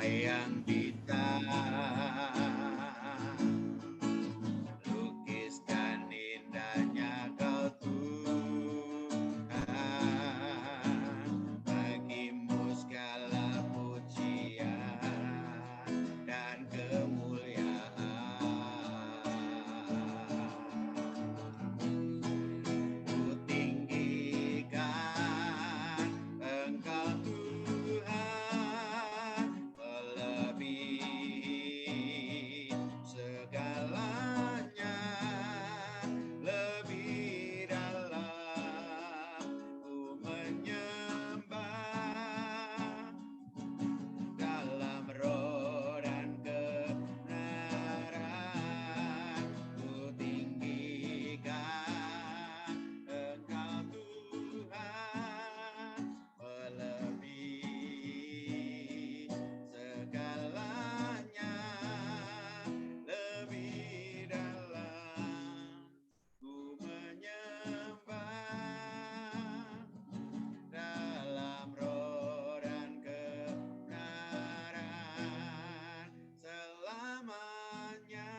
yang bisa lukiskan indahnya Kau Tuhan. Bagimu segala pujian dan kemuliaan. Ku tinggikan Engkau Tuhan, melebihi segalanya, lebih dalam ku menyembah, dalam roh dan kebenaran. Ku tinggikan Engkau Tuhan, melebihi segalanya, lebih dalam ku menyembah, dalam roh dan kebenaran selamanya.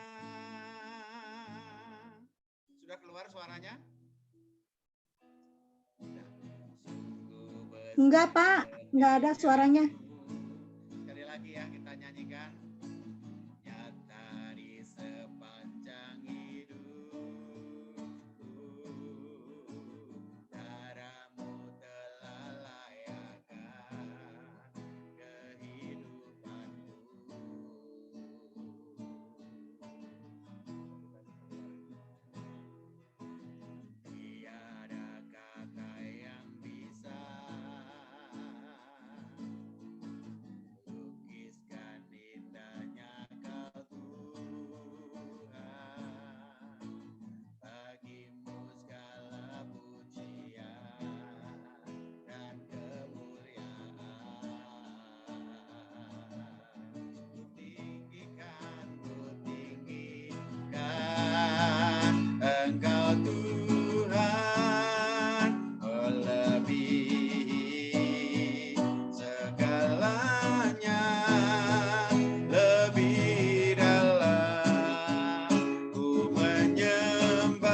Sudah keluar suaranya? Enggak, Pak. Enggak ada suaranya. Sekali lagi ya, kita nyanyikan. Nyata di sepanjang hidupku, darahmu telah layakkan kehidupanku. Tiada kata yang bisa lukiskan indahnya Kau Tuhan. Bagimu segala pujian dan kemuliaan. Ku tinggikan Engkau Tuhan, melebihi segalanya, lebih dalam ku menyembah,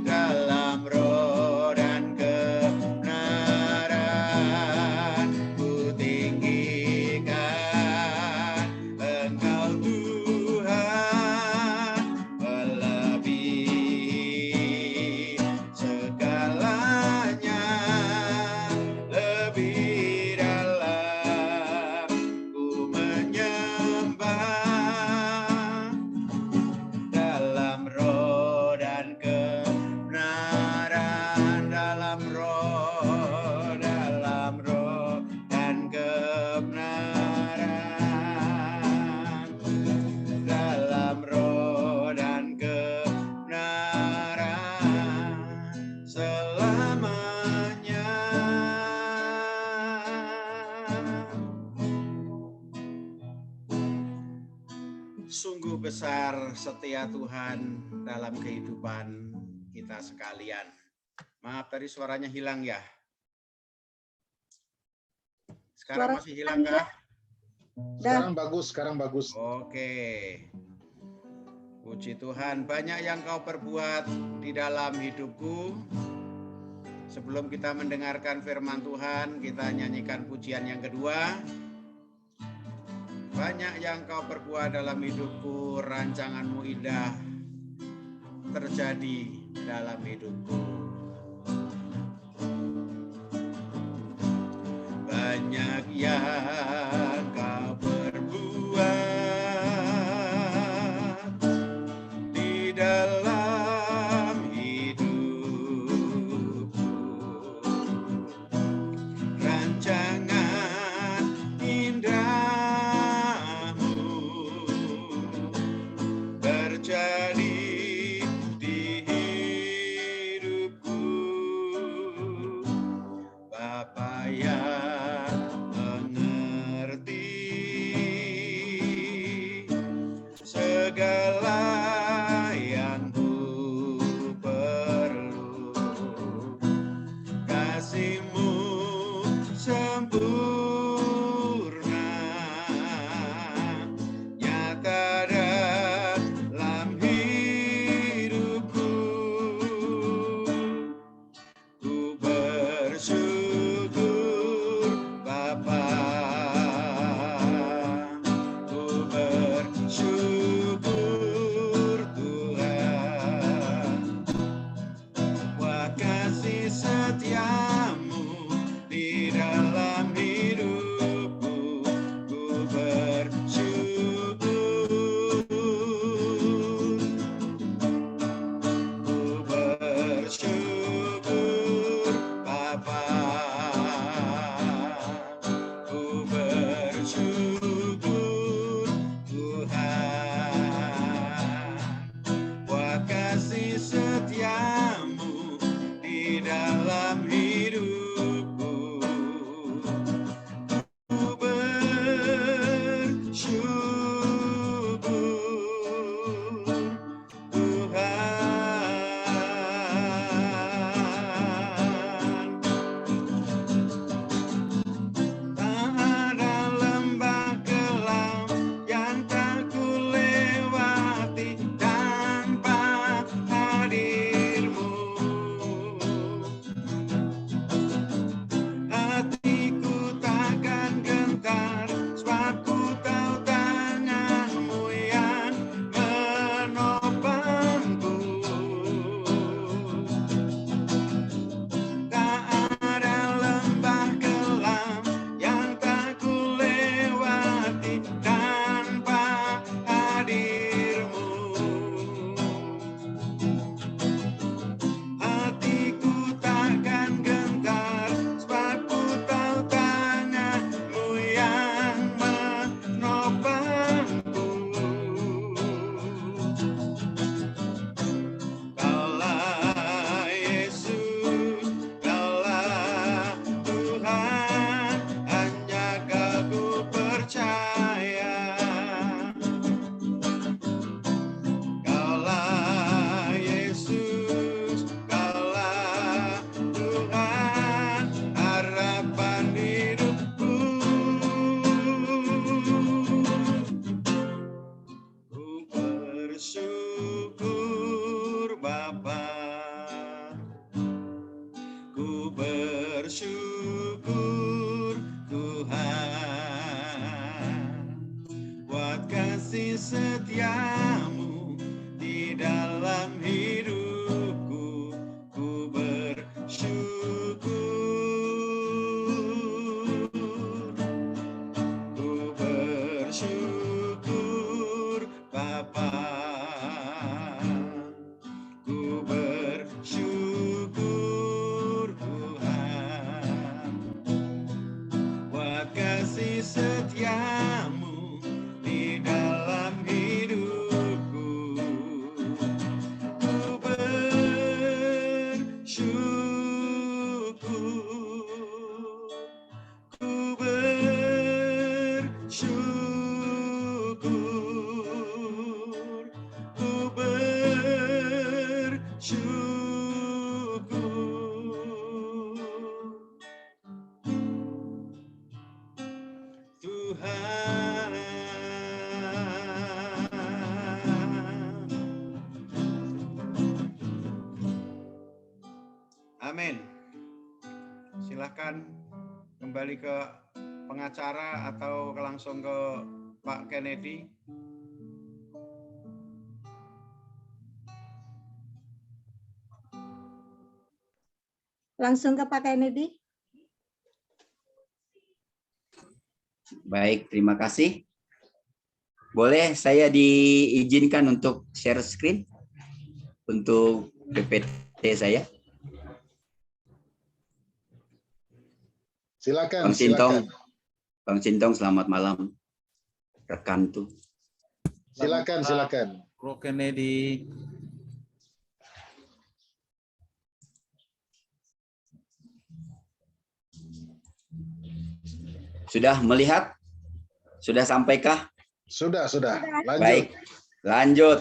dalam roh dan kebenaran. Ku tinggikan Engkau Tuhan, melebihi segalanya, lebih dalam ku menyembah, dalam roh dan kebenaran, dalam roh dan kebenaran, dalam roh dan kebenaran selamanya. Sungguh besar setia Tuhan dalam kehidupan kita sekalian. Maaf tadi suaranya hilang ya. Sekarang masih hilang kah? Sekarang bagus. Oke. Puji Tuhan, banyak yang Kau perbuat di dalam hidupku. Sebelum kita mendengarkan firman Tuhan, kita nyanyikan pujian yang kedua. Banyak yang Kau perbuat dalam hidupku, rancangan-Mu indah terjadi dalam hidupku. Banyak yang Kau perbuat di dalam hidupku, rancangan indah-Mu terjadi di hidupku. Bapa yang kasih setiamu di dalam hidupku. Ku bersyukur, ku bersyukur, ku bersyukur. Tuhan, amin. Silahkan kembali ke pengacara atau langsung ke Pak Kennedy. Langsung ke Pak Kennedy. Baik, terima kasih. Boleh saya diizinkan untuk share screen untuk PPT saya? Silakan, Bang Sintong, silakan. Bang Sintong, selamat malam. Rekan tuh. Silakan. Bro Kennedy. Sudah melihat? Sudah sampaikah? Sudah. Lanjut. Baik, lanjut.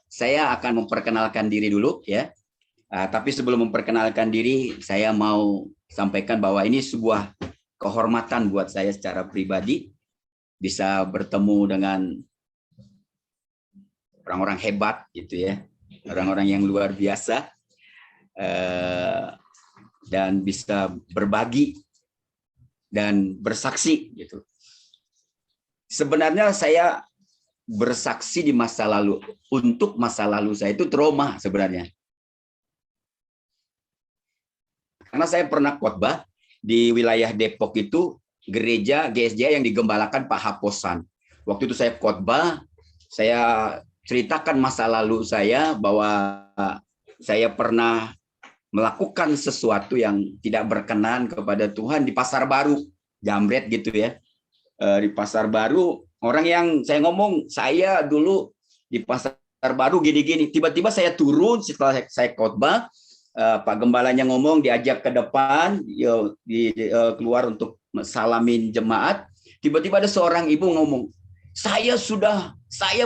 Saya akan memperkenalkan diri dulu ya. Tapi sebelum memperkenalkan diri, saya mau sampaikan bahwa ini sebuah kehormatan buat saya secara pribadi bisa bertemu dengan orang-orang hebat gitu ya, orang-orang yang luar biasa, dan bisa berbagi dan bersaksi gitu. Sebenarnya saya bersaksi di masa lalu, untuk masa lalu saya itu trauma sebenarnya. Karena saya pernah khotbah di wilayah Depok itu, gereja GSJ yang digembalakan Pak Haposan. Waktu itu saya khotbah, saya ceritakan masa lalu saya bahwa saya pernah melakukan sesuatu yang tidak berkenan kepada Tuhan di Pasar Baru, Jambret gitu ya. Di Pasar Baru, orang yang saya ngomong, saya dulu di Pasar Baru gini-gini. Tiba-tiba saya turun setelah saya khotbah, Pak Gembalanya ngomong, diajak ke depan, keluar untuk salamin jemaat. Tiba-tiba ada seorang ibu ngomong, saya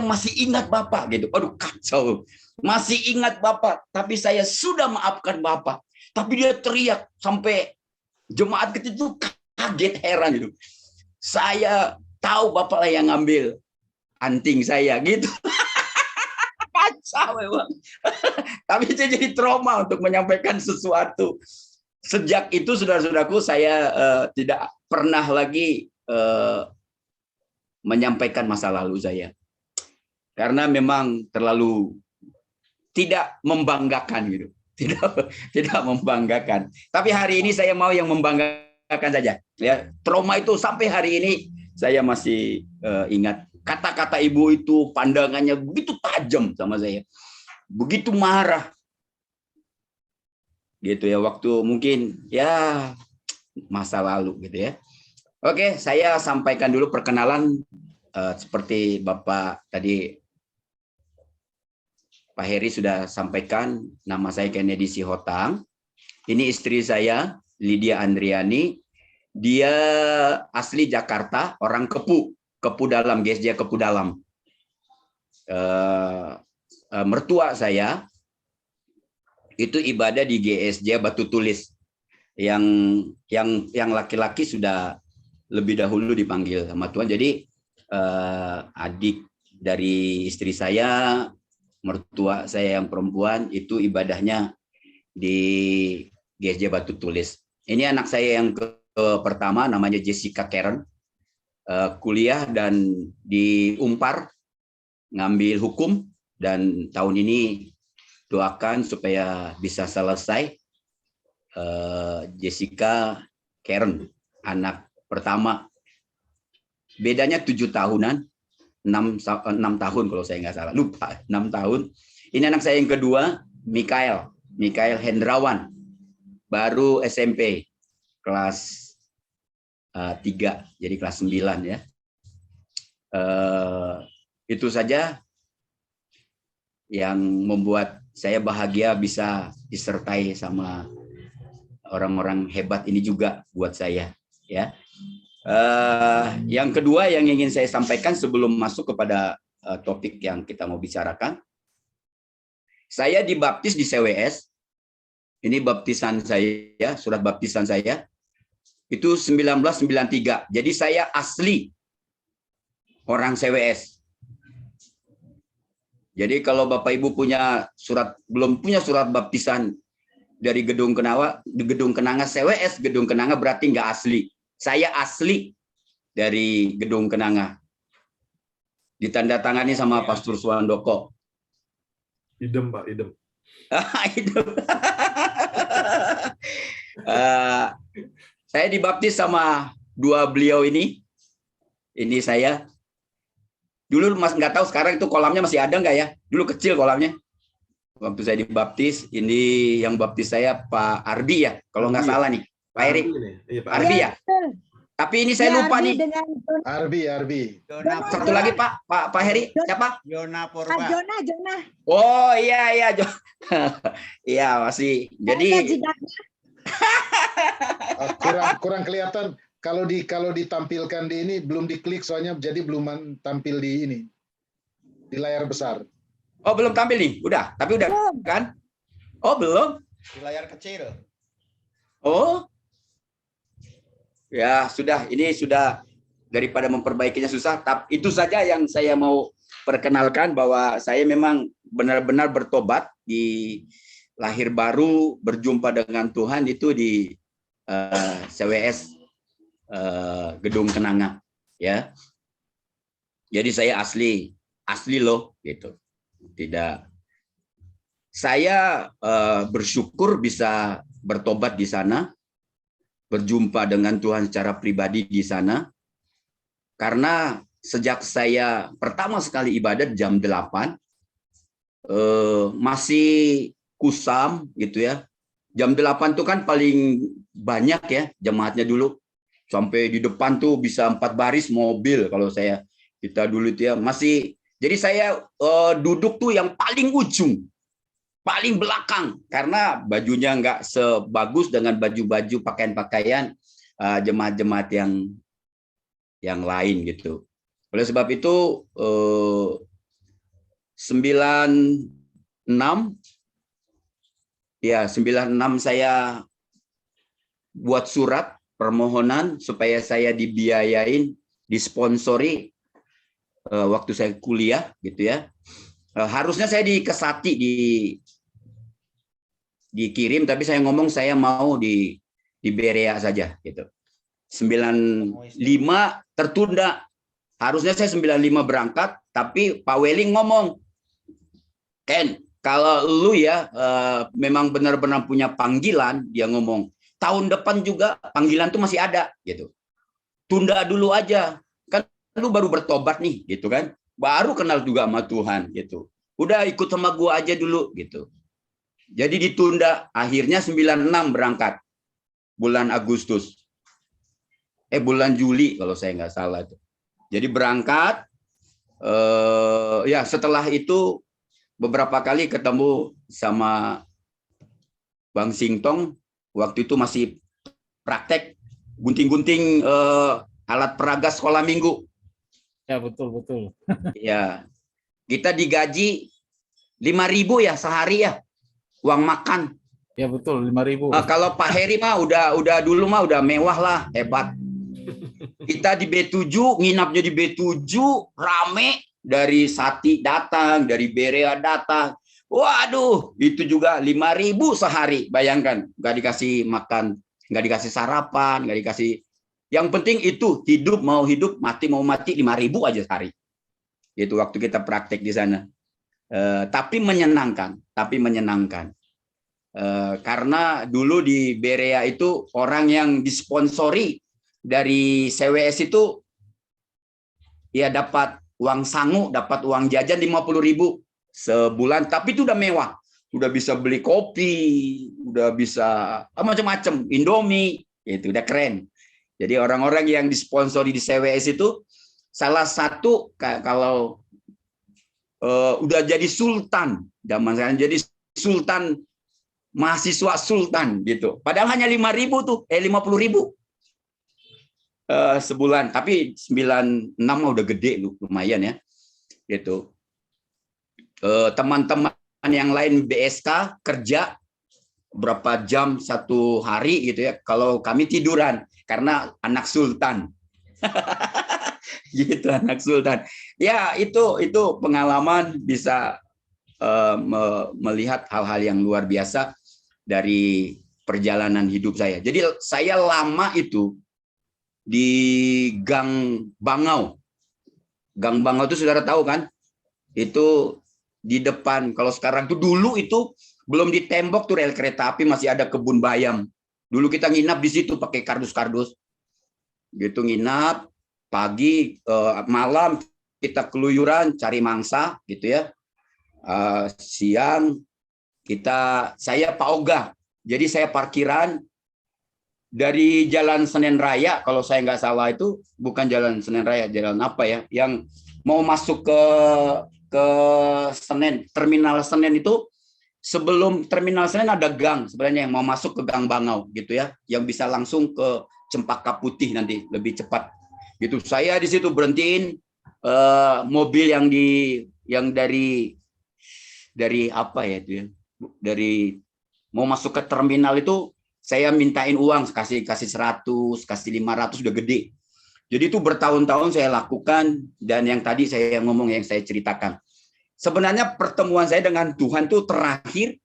masih ingat Bapak gitu. Aduh kacau, masih ingat Bapak, tapi saya sudah maafkan Bapak. Tapi dia teriak sampai jemaat itu kaget, heran gitu. Saya tahu Bapak lah yang ngambil anting saya gitu. Kacau memang. Tapi itu jadi trauma untuk menyampaikan sesuatu. Sejak itu saudara-saudaraku, saya tidak pernah lagi menyampaikan masa lalu saya. Karena memang terlalu tidak membanggakan gitu. Tidak membanggakan. Tapi hari ini saya mau yang membanggakan saja. Ya, trauma itu sampai hari ini saya masih ingat. Kata-kata ibu itu, pandangannya begitu tajam sama saya. Begitu marah. Gitu ya, waktu mungkin ya masa lalu gitu ya. Oke, saya sampaikan dulu perkenalan seperti Bapak tadi Pak Heri sudah sampaikan, nama saya Kennedy Sihotang. Ini istri saya, Lydia Andriani. Dia asli Jakarta, orang Kepu Dalam, GSJ Kepu Dalam. Mertua saya itu ibadah di GSJ Batu Tulis. Yang laki-laki sudah lebih dahulu dipanggil sama Tuhan. Jadi adik dari istri saya, mertua saya yang perempuan itu ibadahnya di GSJ Batu Tulis. Ini anak saya yang pertama, namanya Jessica Karen, kuliah dan di Unpar, ngambil hukum, dan tahun ini doakan supaya bisa selesai. Jessica Karen, anak pertama, bedanya 7 tahunan, 6 tahun kalau saya nggak salah, lupa 6 tahun. Ini anak saya yang kedua, Mikael Hendrawan, baru SMP. kelas 3, jadi kelas 9 ya. Itu saja yang membuat saya bahagia bisa disertai sama orang-orang hebat ini juga buat saya ya. Yang kedua yang ingin saya sampaikan sebelum masuk kepada topik yang kita mau bicarakan, saya dibaptis di CWS. Ini baptisan saya, surat baptisan saya itu 1993. Jadi saya asli orang CWS. Jadi kalau Bapak Ibu belum punya surat baptisan dari Gedung Kenanga CWS, Gedung Kenanga berarti nggak asli. Saya asli dari Gedung Kenanga. Ditandatangani sama Pastor Suandoko. Idem, Pak, idem. Idem. Saya dibaptis sama dua beliau ini. Ini saya. Dulu nggak tahu sekarang itu kolamnya masih ada nggak ya? Dulu kecil kolamnya. Waktu saya dibaptis, ini yang baptis saya Pak Arbi ya, kalau nggak salah nih, Pak Erik. Pak Arbi ya. Tapi ini saya lupa nih. Arbi. Satu lagi Pak Heri, siapa? Yona Purba. Jona. Oh iya. Iya masih. Jadi kurang kelihatan kalau ditampilkan di ini belum diklik soalnya jadi belum tampil di layar besar. Oh belum tampil nih, udah. Tapi udah kan? Oh belum. Di layar kecil. Oh. Ya sudah, ini sudah daripada memperbaikinya susah. Tapi itu saja yang saya mau perkenalkan bahwa saya memang benar-benar bertobat di lahir baru berjumpa dengan Tuhan itu di CWS Gedung Kenanga ya. Jadi saya asli loh gitu. Tidak. Saya bersyukur bisa bertobat di sana, berjumpa dengan Tuhan secara pribadi di sana. Karena sejak saya pertama sekali ibadat jam 8 masih kusam gitu ya. Jam 8 itu kan paling banyak ya jemaatnya dulu. Sampai di depan tuh bisa 4 baris mobil kalau kita dulu itu ya masih. Jadi saya duduk tuh yang paling ujung, paling belakang karena bajunya nggak sebagus dengan baju-baju pakaian-pakaian jemaat-jemaat yang lain gitu. Oleh sebab itu 96 saya buat surat permohonan supaya saya dibiayain, disponsori waktu saya kuliah gitu ya. Harusnya saya di Kesati dikirim, tapi saya ngomong saya mau di Berea saja gitu. 95 tertunda. Harusnya saya 95 berangkat, tapi Pak Weling ngomong, Ken, kalau lu ya memang benar-benar punya panggilan, dia ngomong, tahun depan juga panggilan tuh masih ada gitu. Tunda dulu aja. Kan lu baru bertobat nih gitu kan. Baru kenal juga sama Tuhan gitu. Udah ikut sama gua aja dulu gitu. Jadi ditunda, akhirnya 96 berangkat. Bulan Agustus. Bulan Juli kalau saya nggak salah itu. Jadi berangkat ya setelah itu beberapa kali ketemu sama Bang Singtong, waktu itu masih praktek gunting-gunting alat peraga sekolah minggu. Ya betul. Ya, kita digaji 5.000 ya sehari ya, uang makan. Ya betul, 5.000. Kalau Pak Heri mah udah dulu mah udah mewah lah, hebat. Kita di B7, nginapnya di B7, rame, dari Sati datang, dari Berea datang. Waduh, itu juga 5.000 sehari, bayangkan. Nggak dikasih makan, nggak dikasih sarapan, nggak dikasih. Yang penting itu hidup mau hidup, mati mau mati, 5.000 aja sehari. Itu waktu kita praktek di sana. Tapi menyenangkan. Karena dulu di Berea itu orang yang disponsori dari CWS itu ya dapat uang sangu, dapat uang jajan 50.000 sebulan, tapi itu udah mewah. Udah bisa beli kopi, udah bisa macam-macam, Indomie, Itu udah keren. Jadi orang-orang yang disponsori di CWS itu salah satu kalau udah jadi sultan zaman sekarang, jadi sultan mahasiswa sultan gitu. Padahal hanya 5.000 tuh, 50.000 sebulan. Tapi 96 udah gede lumayan ya. Gitu. Teman-teman yang lain BSK kerja berapa jam satu hari gitu ya. Kalau kami tiduran karena anak sultan. Gitu, anak sultan. Ya, itu pengalaman bisa melihat hal-hal yang luar biasa dari perjalanan hidup saya. Jadi saya lama itu di Gang Bangau. Gang Bangau itu saudara tahu kan? Itu di depan, kalau sekarang tuh dulu itu belum ditembok tuh rel kereta api, masih ada kebun bayam. Dulu kita nginap di situ pakai kardus-kardus. Gitu nginap, pagi, malam kita keluyuran cari mangsa gitu ya. Siang saya Pak Oga. Jadi saya parkiran dari Jalan Senen Raya, kalau saya nggak salah itu bukan Jalan Senen Raya, jalan apa ya? Yang mau masuk ke Senen, Terminal Senen itu sebelum Terminal Senen ada gang sebenarnya yang mau masuk ke Gang Bangau gitu ya, yang bisa langsung ke Cempaka Putih nanti lebih cepat. Gitu. Saya di situ berhentiin mobil yang dari apa ya itu ya, dari mau masuk ke terminal itu saya mintain uang, kasih 100, kasih 500 udah gede. Jadi itu bertahun-tahun saya lakukan, dan yang tadi saya ngomong, yang saya ceritakan. Sebenarnya pertemuan saya dengan Tuhan itu terakhir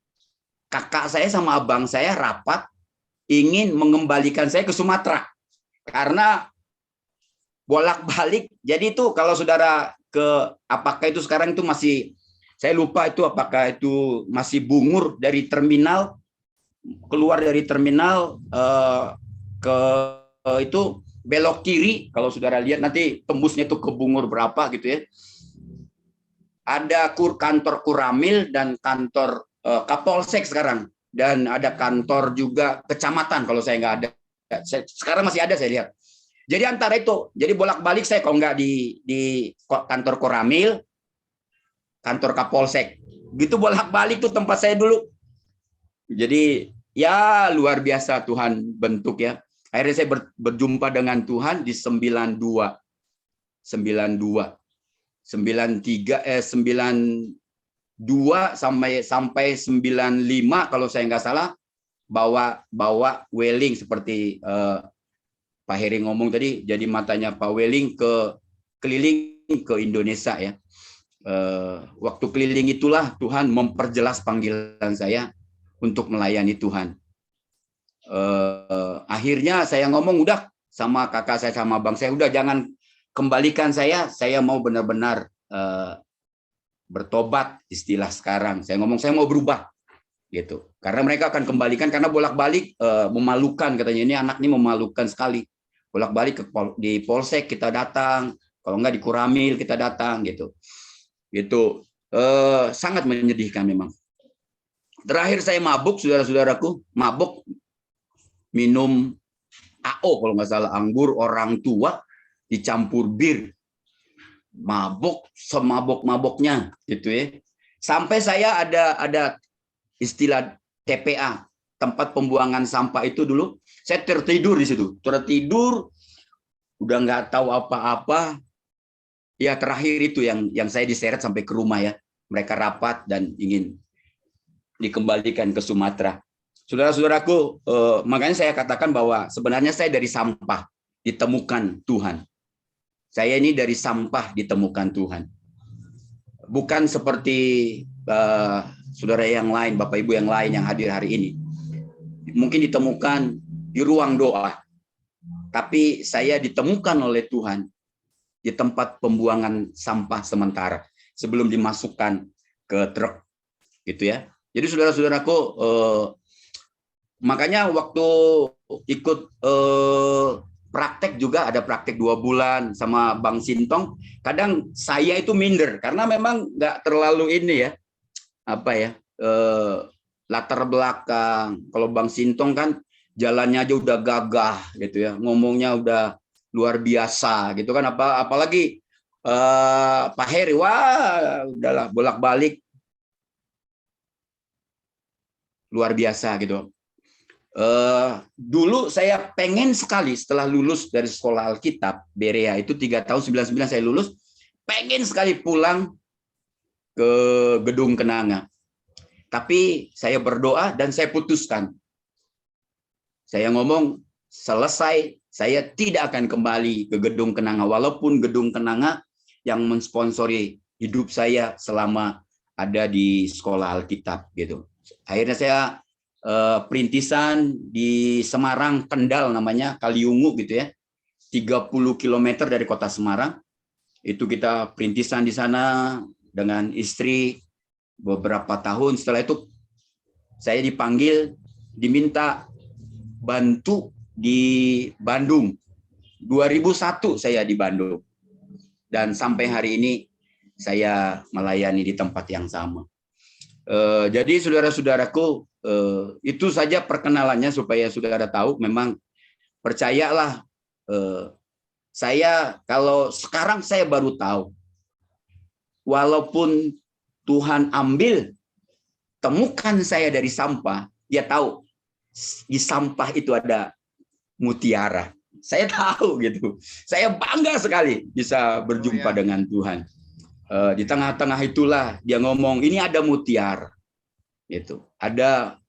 kakak saya sama abang saya rapat ingin mengembalikan saya ke Sumatera. Karena bolak-balik. Jadi itu kalau saudara apakah itu sekarang itu masih, saya lupa itu apakah itu masih Bungur dari terminal, keluar dari terminal ke itu belok kiri, kalau saudara lihat nanti tembusnya itu ke Bungur berapa gitu ya. Ada kantor Kuramil dan kantor Kapolsek sekarang, dan ada kantor juga kecamatan kalau saya nggak ada. Sekarang masih ada saya lihat. Jadi antara itu, jadi bolak-balik saya kalau nggak di kantor Kuramil, kantor Kapolsek, gitu bolak-balik tuh tempat saya dulu. Jadi ya luar biasa Tuhan bentuk ya. Akhirnya saya berjumpa dengan Tuhan di 92 sampai 95 kalau saya nggak salah, bawa Welling seperti Pak Heri ngomong tadi, jadi matanya Pak Welling keliling ke Indonesia ya. Waktu keliling itulah Tuhan memperjelas panggilan saya untuk melayani Tuhan. Akhirnya saya ngomong udah sama kakak saya sama abang saya, udah jangan kembalikan saya mau benar-benar bertobat, istilah sekarang. Saya ngomong saya mau berubah gitu. Karena mereka akan kembalikan, karena bolak-balik memalukan katanya, ini anak ini memalukan sekali. Bolak-balik di Polsek kita datang, kalau enggak di Kuramil kita datang gitu. Gitu. Sangat menyedihkan memang. Terakhir saya mabuk, saudara-saudaraku, mabuk minum AO kalau nggak salah, anggur orang tua dicampur bir. Mabuk semabok-maboknya gitu ya. Sampai saya ada istilah TPA, tempat pembuangan sampah itu dulu, saya tertidur di situ. Tertidur, udah nggak tahu apa-apa. Ya terakhir itu yang saya diseret sampai ke rumah ya. Mereka rapat dan ingin dikembalikan ke Sumatera. Saudara-saudaraku, makanya saya katakan bahwa sebenarnya saya dari sampah ditemukan Tuhan. Saya ini dari sampah ditemukan Tuhan. Bukan seperti saudara yang lain, Bapak Ibu yang lain yang hadir hari ini. Mungkin ditemukan di ruang doa. Tapi saya ditemukan oleh Tuhan di tempat pembuangan sampah sementara sebelum dimasukkan ke truk. Gitu ya. Jadi saudara-saudaraku, makanya waktu ikut praktek juga, ada praktek 2 bulan sama Bang Sintong, kadang saya itu minder karena memang nggak terlalu ini ya, apa ya, latar belakang. Kalau Bang Sintong kan jalannya aja udah gagah gitu ya, ngomongnya udah luar biasa gitu kan, apalagi Pak Heri, wah udahlah bolak-balik luar biasa gitu. Dulu saya pengen sekali setelah lulus dari sekolah Alkitab Berea itu 3 tahun 99 saya lulus, pengen sekali pulang ke Gedung Kenanga. Tapi saya berdoa dan saya putuskan. Saya ngomong selesai, saya tidak akan kembali ke Gedung Kenanga walaupun Gedung Kenanga yang mensponsori hidup saya selama ada di sekolah Alkitab gitu. Akhirnya saya perintisan di Semarang, Kendal namanya, Kaliungu gitu ya. 30 km dari kota Semarang. Itu kita perintisan di sana dengan istri beberapa tahun. Setelah itu saya dipanggil, diminta bantu di Bandung. 2001 saya di Bandung. Dan sampai hari ini saya melayani di tempat yang sama. Jadi saudara-saudaraku, itu saja perkenalannya supaya saudara tahu. Memang percayalah, saya kalau sekarang saya baru tahu, walaupun Tuhan ambil, temukan saya dari sampah, dia tahu di sampah itu ada mutiara. Saya tahu gitu. Saya bangga sekali bisa berjumpa dengan Tuhan. Di tengah-tengah itulah dia ngomong, ini ada mutiara. Gitu. Ada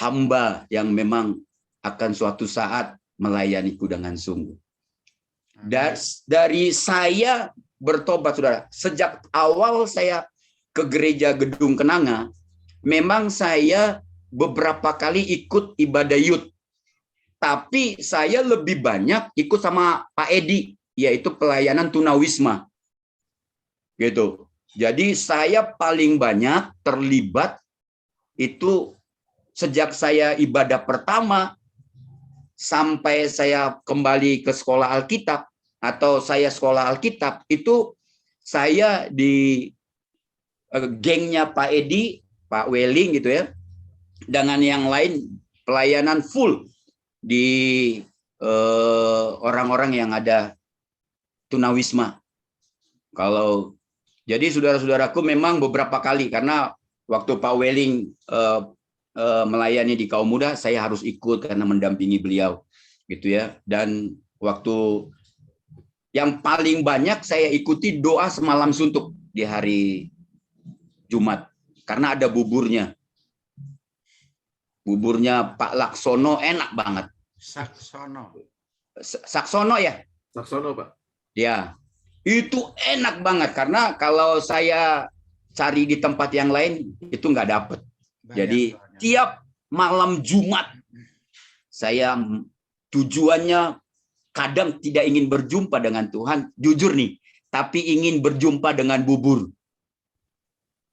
hamba yang memang akan suatu saat melayaniku dengan sungguh. Dari saya bertobat, saudara, sejak awal saya ke gereja Gedung Kenanga, memang saya beberapa kali ikut ibadah youth. Tapi saya lebih banyak ikut sama Pak Edi, yaitu pelayanan tunawisma. Gitu. Jadi saya paling banyak terlibat itu sejak saya ibadah pertama sampai saya kembali ke sekolah Alkitab atau saya sekolah Alkitab, itu saya di gengnya Pak Edi, Pak Weling gitu ya, dengan yang lain pelayanan full di orang-orang yang ada tunawisma. Jadi saudara-saudaraku memang beberapa kali, karena waktu Pak Weling melayani di kaum muda, saya harus ikut karena mendampingi beliau, gitu ya. Dan waktu yang paling banyak saya ikuti doa semalam suntuk di hari Jumat, karena ada buburnya. Buburnya Pak Laksono enak banget. Saksono ya? Saksono, Pak. Ya, itu enak banget karena kalau saya cari di tempat yang lain itu nggak dapet. Jadi tiap malam Jumat saya tujuannya kadang tidak ingin berjumpa dengan Tuhan, jujur nih, tapi ingin berjumpa dengan bubur.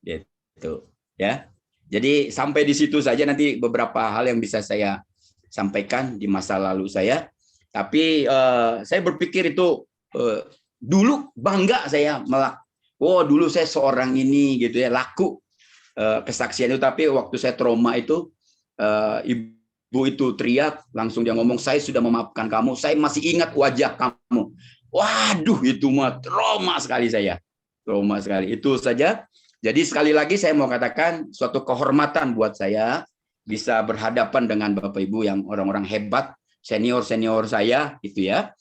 Gitu, ya. Jadi sampai di situ saja, nanti beberapa hal yang bisa saya sampaikan di masa lalu saya. Tapi saya berpikir itu dulu bangga saya dulu saya seorang ini gitu ya, laku kesaksian itu. Tapi waktu saya trauma itu, ibu itu teriak, langsung dia ngomong, saya sudah memaafkan kamu, saya masih ingat wajah kamu. Waduh, itu mah trauma sekali saya, trauma sekali. Itu saja. Jadi sekali lagi saya mau katakan suatu kehormatan buat saya bisa berhadapan dengan Bapak Ibu yang orang-orang hebat, senior-senior saya gitu ya.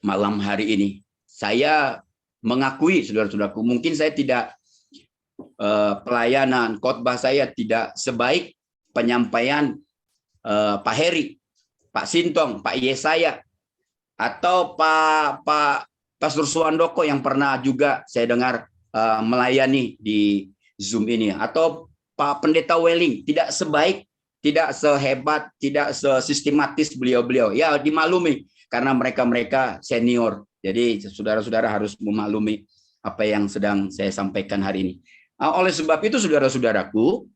Malam hari ini saya mengakui, saudara-saudaraku, mungkin saya tidak pelayanan khotbah saya tidak sebaik penyampaian Pak Heri, Pak Sintong, Pak Yesaya, atau Pak Pastor Suandoko yang pernah juga saya dengar melayani di Zoom ini, atau Pak Pendeta Weling. Tidak sebaik, tidak sehebat, tidak sesistematis beliau-beliau. Ya, dimaklumi karena mereka senior. Jadi saudara-saudara harus memaklumi apa yang sedang saya sampaikan hari ini. Oleh sebab itu, saudara-saudaraku,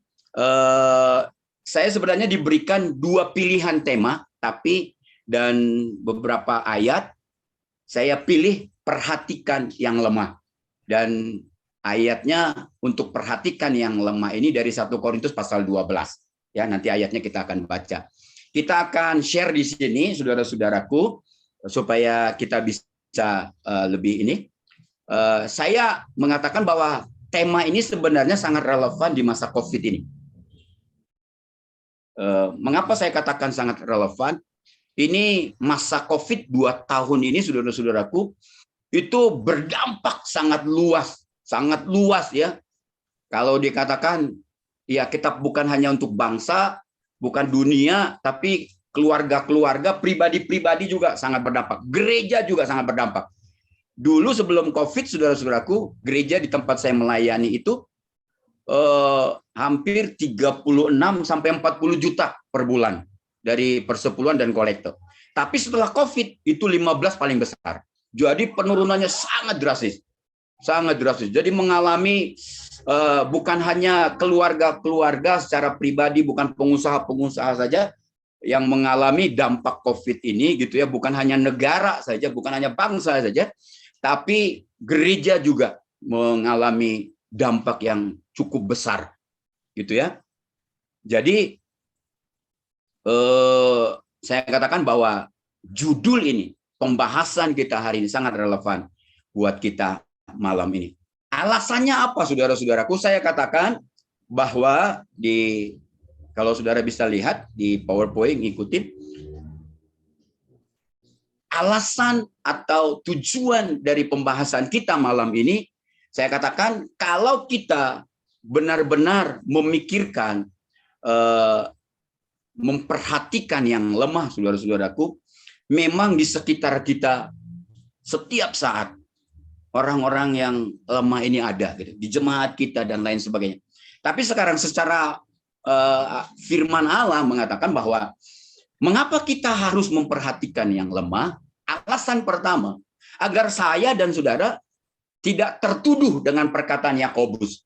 saya sebenarnya diberikan 2 pilihan tema, dan beberapa ayat. Saya pilih perhatikan yang lemah. Dan ayatnya untuk perhatikan yang lemah ini dari 1 Korintus pasal 12. Ya, nanti ayatnya kita akan baca. Kita akan share di sini, saudara-saudaraku, supaya kita bisa lebih ini. Saya mengatakan bahwa tema ini sebenarnya sangat relevan di masa COVID ini. Mengapa saya katakan sangat relevan? Ini masa COVID 2 tahun ini, saudara-saudaraku, itu berdampak sangat luas ya. Kalau dikatakan, ya kita bukan hanya untuk bangsa, bukan dunia, tapi keluarga-keluarga, pribadi-pribadi juga sangat berdampak. Gereja juga sangat berdampak. Dulu sebelum COVID, saudara-saudaraku, gereja di tempat saya melayani itu hampir 36 sampai 40 juta per bulan dari persepuluhan dan kolektor. Tapi setelah COVID itu 15 paling besar. Jadi penurunannya sangat drastis. Sangat drastis. Jadi mengalami bukan hanya keluarga-keluarga secara pribadi, bukan pengusaha-pengusaha saja yang mengalami dampak COVID ini gitu ya, bukan hanya negara saja, bukan hanya bangsa saja, tapi gereja juga mengalami dampak yang cukup besar gitu ya. Jadi saya katakan bahwa judul ini, pembahasan kita hari ini sangat relevan buat kita malam ini. Alasannya apa, saudara-saudaraku? Saya katakan bahwa kalau saudara bisa lihat di PowerPoint, ngikutin. Alasan atau tujuan dari pembahasan kita malam ini, saya katakan kalau kita benar-benar memikirkan, memperhatikan yang lemah, saudara-saudaraku, memang di sekitar kita setiap saat orang-orang yang lemah ini ada, gitu, di jemaat kita dan lain sebagainya. Tapi sekarang secara firman Allah mengatakan bahwa mengapa kita harus memperhatikan yang lemah? Alasan pertama, agar saya dan saudara tidak tertuduh dengan perkataan Yakobus.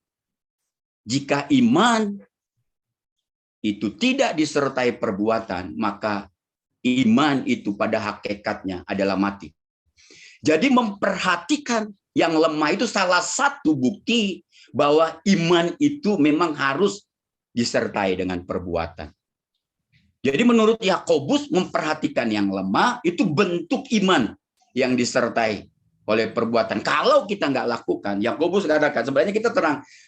Jika iman itu tidak disertai perbuatan, maka iman itu pada hakikatnya adalah mati. Jadi memperhatikan yang lemah itu salah satu bukti bahwa iman itu memang harus disertai dengan perbuatan. Jadi menurut Yakobus, memperhatikan yang lemah itu bentuk iman yang disertai oleh perbuatan. Kalau kita nggak lakukan, Yakobus katakan sebenarnya kita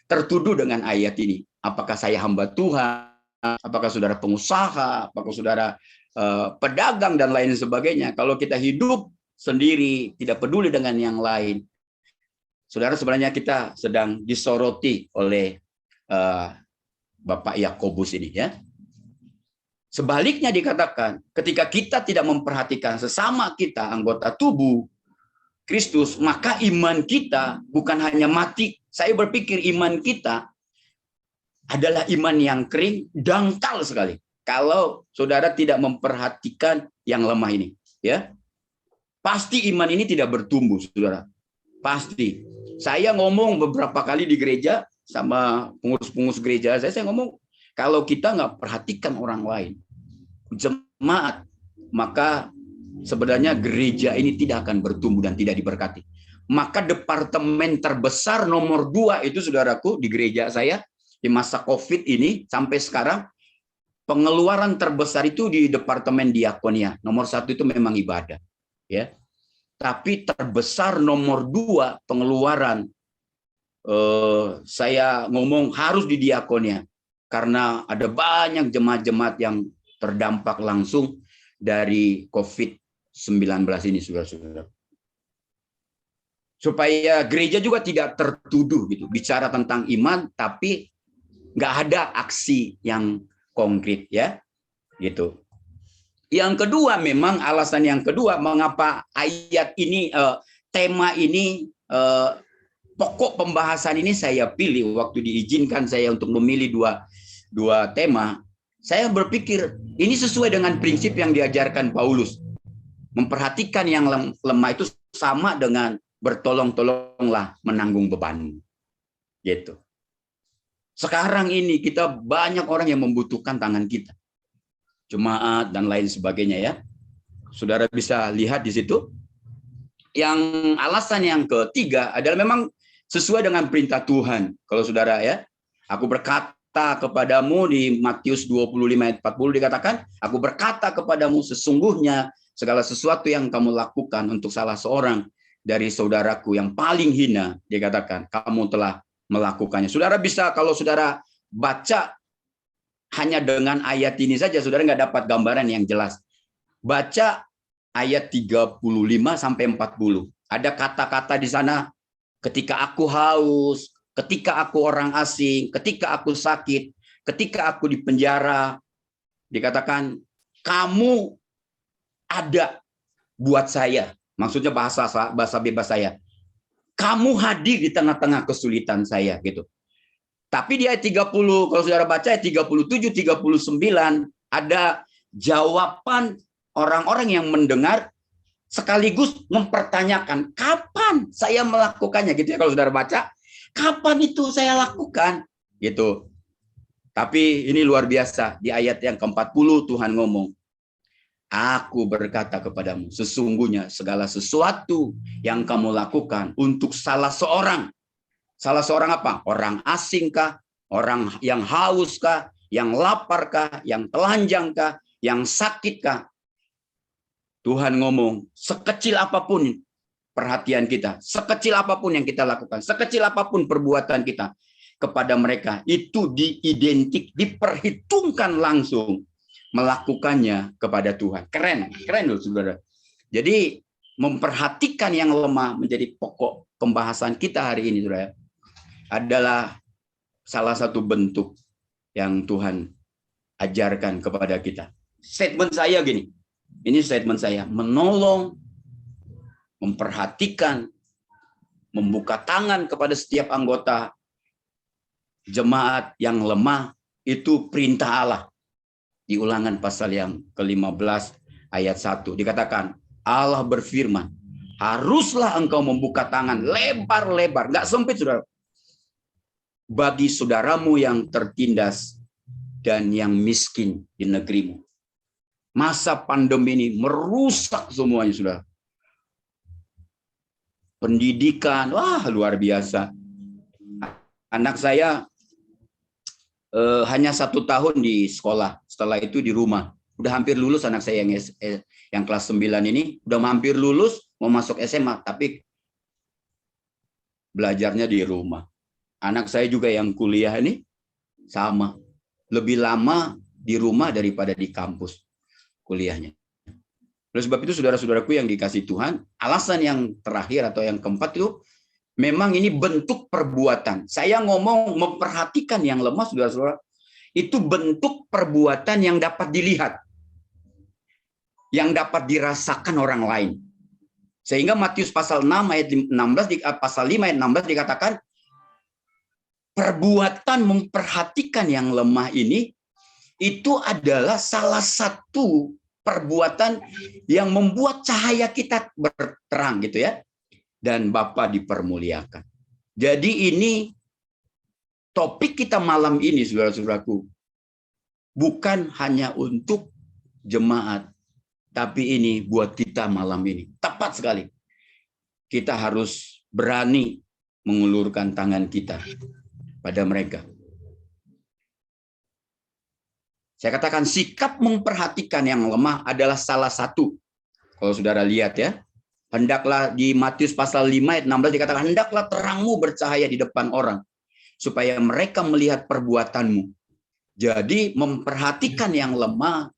tertuduh dengan ayat ini. Apakah saya hamba Tuhan? Apakah saudara pengusaha? Apakah saudara pedagang dan lain sebagainya? Kalau kita hidup sendiri, tidak peduli dengan yang lain, saudara, sebenarnya kita sedang disoroti oleh Bapak Yakobus ini, ya. Sebaliknya dikatakan, ketika kita tidak memperhatikan sesama kita, anggota tubuh Kristus, maka iman kita bukan hanya mati. Saya berpikir iman kita adalah iman yang kering, dangkal sekali. Kalau saudara tidak memperhatikan yang lemah ini, ya, pasti iman ini tidak bertumbuh, saudara. Pasti. Saya ngomong beberapa kali di gereja sama pengurus-pengurus gereja, saya ngomong, kalau kita nggak perhatikan orang lain, jemaat, maka sebenarnya gereja ini tidak akan bertumbuh dan tidak diberkati. Maka departemen terbesar nomor 2 itu, saudaraku, di gereja saya di masa COVID ini sampai sekarang, pengeluaran terbesar itu di departemen diakonia. Nomor 1 itu memang ibadah, ya. Tapi terbesar nomor 2 pengeluaran, saya ngomong harus di diakonia, karena ada banyak jemaat-jemaat yang terdampak langsung dari COVID-19 ini, saudara-saudara. Supaya gereja juga tidak tertuduh gitu, bicara tentang iman tapi nggak ada aksi yang konkret, ya, gitu. Yang kedua, memang alasan yang kedua mengapa ayat ini, tema ini, pokok pembahasan ini saya pilih waktu diizinkan saya untuk memilih dua tema. Saya berpikir ini sesuai dengan prinsip yang diajarkan Paulus. Memperhatikan yang lemah itu sama dengan bertolong-tolonglah menanggung beban. Gitu. Sekarang ini kita banyak orang yang membutuhkan tangan kita. Jemaat dan lain sebagainya, ya. Saudara bisa lihat di situ. Yang alasan yang ketiga adalah memang sesuai dengan perintah Tuhan. Kalau saudara, ya, aku berkata berkata kepadamu di Matius 25 ayat 40 dikatakan, aku berkata kepadamu sesungguhnya segala sesuatu yang kamu lakukan untuk salah seorang dari saudaraku yang paling hina, dikatakan kamu telah melakukannya. Saudara bisa, kalau saudara baca hanya dengan ayat ini saja, saudara nggak dapat gambaran yang jelas. Baca ayat 35 sampai 40. Ada kata-kata di sana, ketika aku haus, ketika aku orang asing, ketika aku sakit, ketika aku di penjara, dikatakan kamu ada buat saya. Maksudnya bahasa bebas saya. Kamu hadir di tengah-tengah kesulitan saya gitu. Tapi di ayat 30, kalau saudara baca ayat 37, 39, ada jawaban orang-orang yang mendengar sekaligus mempertanyakan, kapan saya melakukannya gitu ya. Kalau saudara baca, kapan itu saya lakukan gitu. Tapi ini luar biasa, di ayat yang ke-40 Tuhan ngomong, aku berkata kepadamu, sesungguhnya segala sesuatu yang kamu lakukan untuk salah seorang apa? Orang asing kah? Orang yang haus kah? Yang lapar kah? Yang telanjang kah? Yang sakit kah? Tuhan ngomong, sekecil apapun perhatian kita, sekecil apapun yang kita lakukan, sekecil apapun perbuatan kita kepada mereka, itu diperhitungkan langsung melakukannya kepada Tuhan. Keren loh saudara. Jadi memperhatikan yang lemah menjadi pokok pembahasan kita hari ini, saudara. Adalah salah satu bentuk yang Tuhan ajarkan kepada kita. Statement saya gini, ini statement saya, menolong, memperhatikan, membuka tangan kepada setiap anggota jemaat yang lemah, itu perintah Allah. Di Ulangan pasal yang ke-15 ayat 1 dikatakan, Allah berfirman, haruslah engkau membuka tangan lebar-lebar, nggak sempit saudara, bagi saudaramu yang tertindas dan yang miskin di negerimu. Masa pandemi ini merusak semuanya, saudara. Pendidikan, wah luar biasa. Anak saya hanya 1 tahun di sekolah, setelah itu di rumah. Udah hampir lulus anak saya yang kelas 9 ini, udah hampir lulus, mau masuk SMA, tapi belajarnya di rumah. Anak saya juga yang kuliah ini sama, lebih lama di rumah daripada di kampus kuliahnya. Oleh sebab itu saudara-saudaraku yang dikasih Tuhan, alasan yang terakhir atau yang keempat itu memang ini bentuk perbuatan. Saya ngomong memperhatikan yang lemah, saudara-saudara, itu bentuk perbuatan yang dapat dilihat, yang dapat dirasakan orang lain. Sehingga Matius pasal 6 ayat 16 pasal 5 ayat 16 dikatakan perbuatan memperhatikan yang lemah ini itu adalah salah satu perbuatan yang membuat cahaya kita berterang gitu ya. Dan Bapa dipermuliakan. Jadi ini topik kita malam ini saudara-saudaraku. Bukan hanya untuk jemaat. Tapi ini buat kita malam ini. Tepat sekali. Kita harus berani mengulurkan tangan kita pada mereka. Saya katakan sikap memperhatikan yang lemah adalah salah satu. Kalau saudara lihat ya. Hendaklah di Matius pasal 5 ayat 16 dikatakan, hendaklah terangmu bercahaya di depan orang, supaya mereka melihat perbuatanmu. Jadi memperhatikan yang lemah,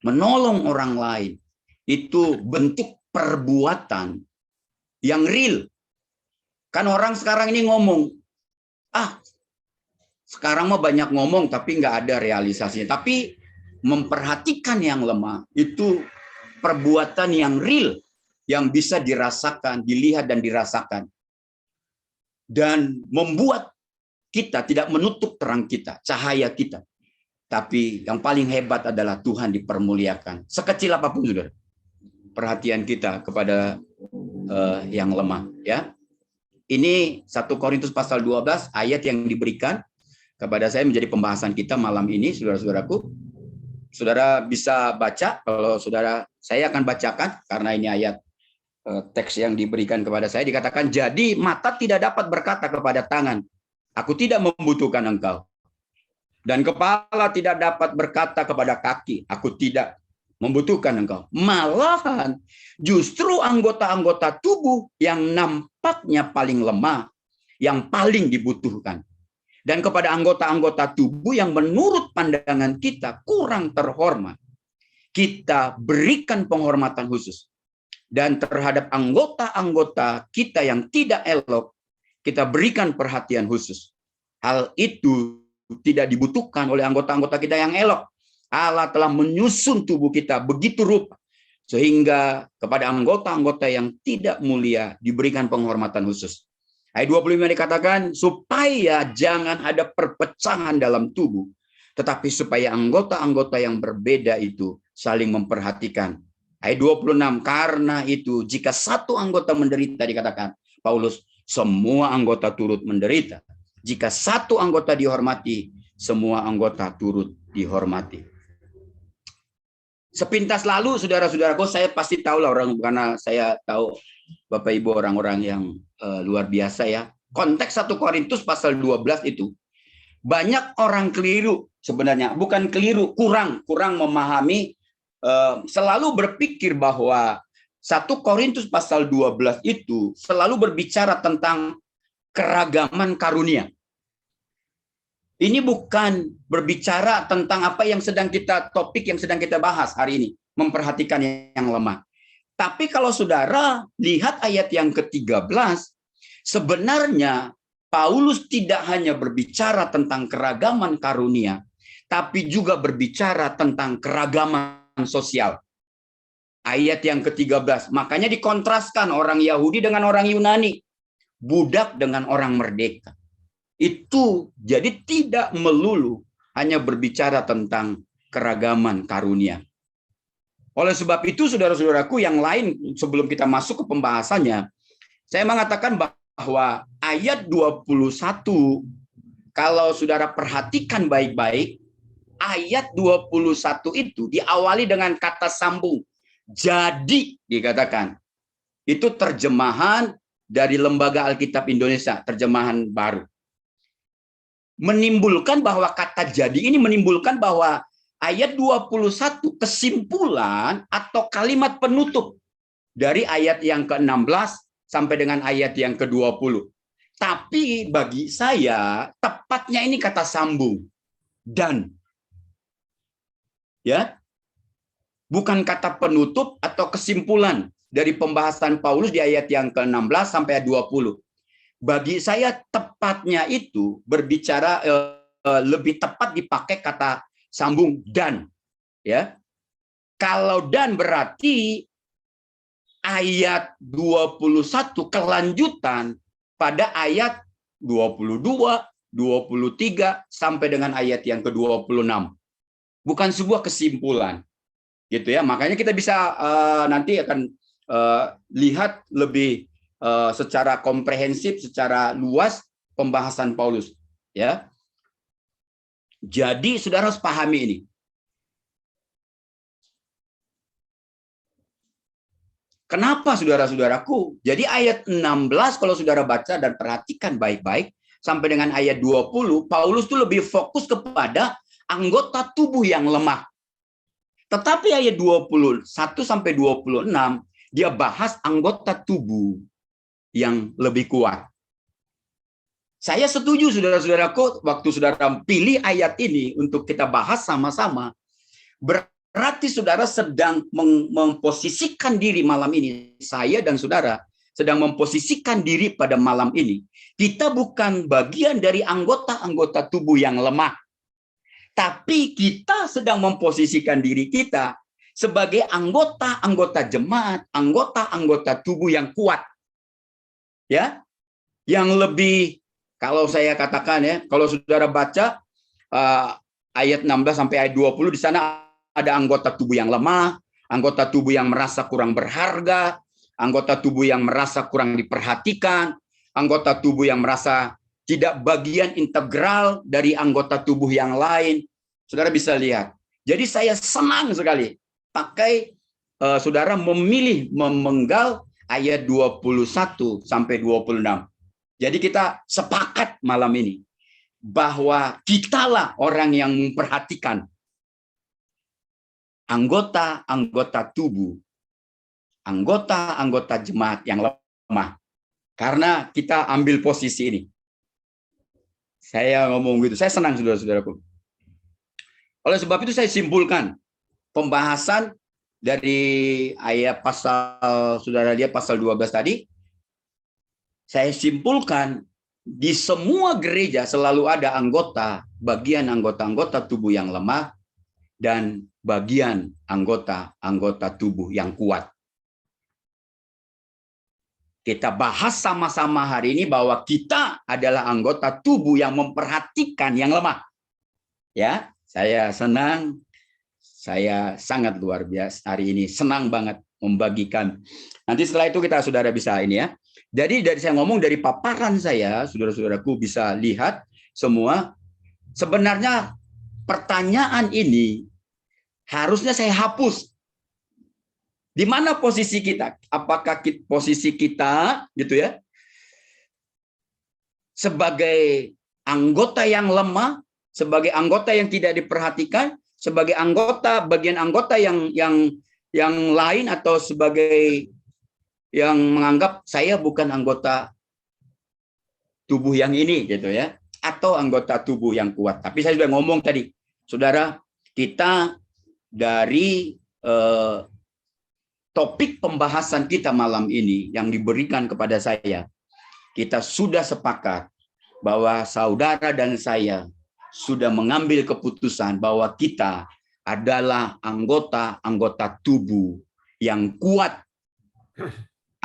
menolong orang lain, itu bentuk perbuatan yang real. Kan orang sekarang ini ngomong, sekarang mah banyak ngomong tapi nggak ada realisasinya. Tapi memperhatikan yang lemah, itu perbuatan yang real, yang bisa dirasakan, dilihat dan dirasakan. Dan membuat kita tidak menutup terang kita, cahaya kita. Tapi yang paling hebat adalah Tuhan dipermuliakan. Sekecil apapun, saudara. Perhatian kita kepada yang lemah. Ya. Ini 1 Korintus pasal 12, ayat yang diberikan kepada saya menjadi pembahasan kita malam ini, saudara-saudaraku. Saudara bisa baca, kalau saudara, saya akan bacakan, karena ini ayat teks yang diberikan kepada saya, dikatakan, jadi mata tidak dapat berkata kepada tangan, aku tidak membutuhkan engkau. Dan kepala tidak dapat berkata kepada kaki, aku tidak membutuhkan engkau. Malahan justru anggota-anggota tubuh yang nampaknya paling lemah, yang paling dibutuhkan. Dan kepada anggota-anggota tubuh yang menurut pandangan kita kurang terhormat, kita berikan penghormatan khusus. Dan terhadap anggota-anggota kita yang tidak elok, kita berikan perhatian khusus. Hal itu tidak dibutuhkan oleh anggota-anggota kita yang elok. Allah telah menyusun tubuh kita begitu rupa, sehingga kepada anggota-anggota yang tidak mulia diberikan penghormatan khusus. Ayat 25 dikatakan, supaya jangan ada perpecahan dalam tubuh, tetapi supaya anggota-anggota yang berbeda itu saling memperhatikan. Ayat 26, karena itu jika satu anggota menderita, dikatakan Paulus, semua anggota turut menderita. Jika satu anggota dihormati, semua anggota turut dihormati. Sepintas lalu, saudara-saudaraku, saya pasti tahu lah orang, karena saya tahu Bapak Ibu orang-orang yang luar biasa ya. Konteks 1 Korintus pasal 12 itu banyak orang keliru sebenarnya, bukan keliru, kurang memahami, selalu berpikir bahwa 1 Korintus pasal 12 itu selalu berbicara tentang keragaman karunia. Ini bukan berbicara tentang apa yang sedang kita, topik yang sedang kita bahas hari ini, memperhatikan yang lemah. Tapi kalau saudara lihat ayat yang ke-13, sebenarnya Paulus tidak hanya berbicara tentang keragaman karunia, tapi juga berbicara tentang keragaman sosial. Ayat yang ke-13, makanya dikontraskan orang Yahudi dengan orang Yunani, budak dengan orang merdeka. Itu jadi tidak melulu hanya berbicara tentang keragaman karunia. Oleh sebab itu, saudara-saudaraku yang lain, sebelum kita masuk ke pembahasannya, saya mengatakan bahwa ayat 21, kalau saudara perhatikan baik-baik, ayat 21 itu diawali dengan kata sambung. Jadi dikatakan. Itu terjemahan dari Lembaga Alkitab Indonesia, terjemahan baru. Menimbulkan bahwa kata jadi ini menimbulkan bahwa ayat 21 kesimpulan atau kalimat penutup dari ayat yang ke-16 sampai dengan ayat yang ke-20. Tapi bagi saya tepatnya ini kata sambung. Dan. Ya. Bukan kata penutup atau kesimpulan dari pembahasan Paulus di ayat yang ke-16 sampai 20. Bagi saya tepatnya itu berbicara lebih tepat dipakai kata sambung dan, ya. Kalau dan berarti ayat 21 kelanjutan pada ayat 22, 23 sampai dengan ayat yang ke-26. Bukan sebuah kesimpulan. Gitu ya. Makanya kita bisa nanti akan lihat lebih secara komprehensif, secara luas pembahasan Paulus, ya. Jadi saudara harus pahami ini. Kenapa saudara-saudaraku? Jadi ayat 16 kalau saudara baca dan perhatikan baik-baik sampai dengan ayat 20, Paulus tuh lebih fokus kepada anggota tubuh yang lemah. Tetapi ayat 21 sampai 26 dia bahas anggota tubuh yang lebih kuat. Saya setuju saudara-saudaraku, waktu saudara pilih ayat ini untuk kita bahas sama-sama, berarti saudara sedang memposisikan diri malam ini, saya dan saudara sedang memposisikan diri pada malam ini. Kita bukan bagian dari anggota-anggota tubuh yang lemah, tapi kita sedang memposisikan diri kita sebagai anggota-anggota jemaat, anggota-anggota tubuh yang kuat. Ya, yang lebih, kalau saya katakan ya, kalau saudara baca ayat 16 sampai ayat 20, di sana ada anggota tubuh yang lemah, anggota tubuh yang merasa kurang berharga, anggota tubuh yang merasa kurang diperhatikan, anggota tubuh yang merasa tidak bagian integral dari anggota tubuh yang lain. Saudara bisa lihat. Jadi saya senang sekali pakai saudara memilih memenggal ayat 21 sampai 26. Jadi kita sepakat malam ini bahwa kitalah orang yang memperhatikan anggota-anggota tubuh, anggota-anggota jemaat yang lemah. Karena kita ambil posisi ini. Saya ngomong gitu, saya senang saudara-saudaraku. Oleh sebab itu saya simpulkan pembahasan dari ayat pasal, saudara lihat pasal 12 tadi, saya simpulkan di semua gereja selalu ada bagian anggota-anggota tubuh yang lemah dan bagian anggota-anggota tubuh yang kuat. Kita bahas sama-sama hari ini bahwa kita adalah anggota tubuh yang memperhatikan yang lemah. Ya, saya senang, saya sangat luar biasa hari ini, senang banget membagikan. Nanti setelah itu kita saudara bisa ini ya. Jadi dari saya ngomong dari paparan saya, saudara-saudaraku bisa lihat semua, sebenarnya pertanyaan ini harusnya saya hapus. Di mana posisi kita? Apakah posisi kita gitu ya? Sebagai anggota yang lemah, sebagai anggota yang tidak diperhatikan, sebagai anggota bagian anggota yang lain, atau sebagai yang menganggap saya bukan anggota tubuh yang ini gitu ya, atau anggota tubuh yang kuat. Tapi saya sudah ngomong tadi, saudara, kita dari topik pembahasan kita malam ini yang diberikan kepada saya, kita sudah sepakat bahwa saudara dan saya sudah mengambil keputusan bahwa kita adalah anggota-anggota tubuh yang kuat.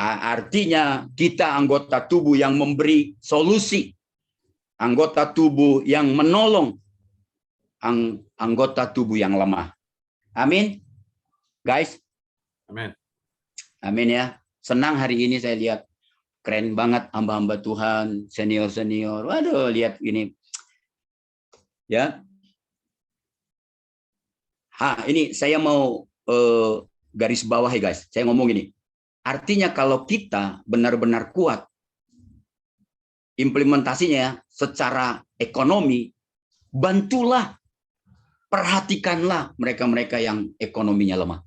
Artinya kita anggota tubuh yang memberi solusi, anggota tubuh yang menolong, anggota tubuh yang lemah. Amin, guys. Amin. Amin ya. Senang hari ini saya lihat, keren banget hamba-hamba Tuhan, senior-senior. Waduh, lihat ini. Ya. Ini saya mau garis bawah ya guys. Saya ngomong gini. Artinya kalau kita benar-benar kuat implementasinya secara ekonomi, bantulah, perhatikanlah mereka-mereka yang ekonominya lemah.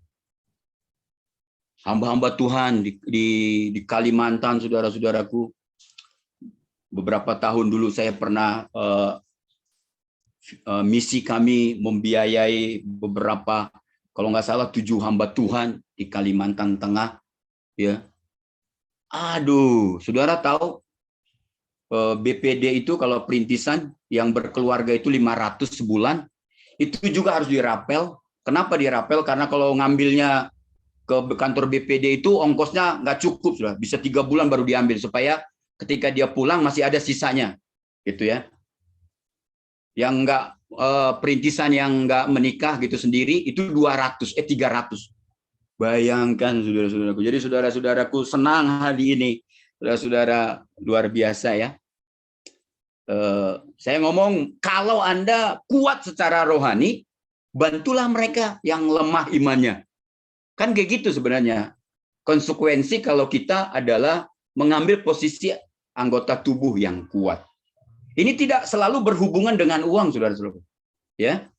Hamba-hamba Tuhan di Kalimantan, saudara-saudaraku, beberapa tahun dulu saya pernah misi kami membiayai beberapa, kalau nggak salah 7 hamba Tuhan di Kalimantan Tengah. Ya, aduh, saudara tahu BPD itu kalau perintisan yang berkeluarga itu 500 sebulan, itu juga harus dirapel. Kenapa dirapel? Karena kalau ngambilnya ke kantor BPD itu ongkosnya nggak cukup, sudah bisa 3 bulan baru diambil, supaya ketika dia pulang masih ada sisanya, gitu ya. Yang nggak perintisan yang nggak menikah gitu sendiri itu 300. Bayangkan saudara-saudaraku. Jadi saudara-saudaraku senang hari ini. Saudara-saudara luar biasa ya. Saya ngomong kalau Anda kuat secara rohani, bantulah mereka yang lemah imannya. Kan kayak gitu sebenarnya. Konsekuensi kalau kita adalah mengambil posisi anggota tubuh yang kuat. Ini tidak selalu berhubungan dengan uang, saudara-saudaraku. Ya.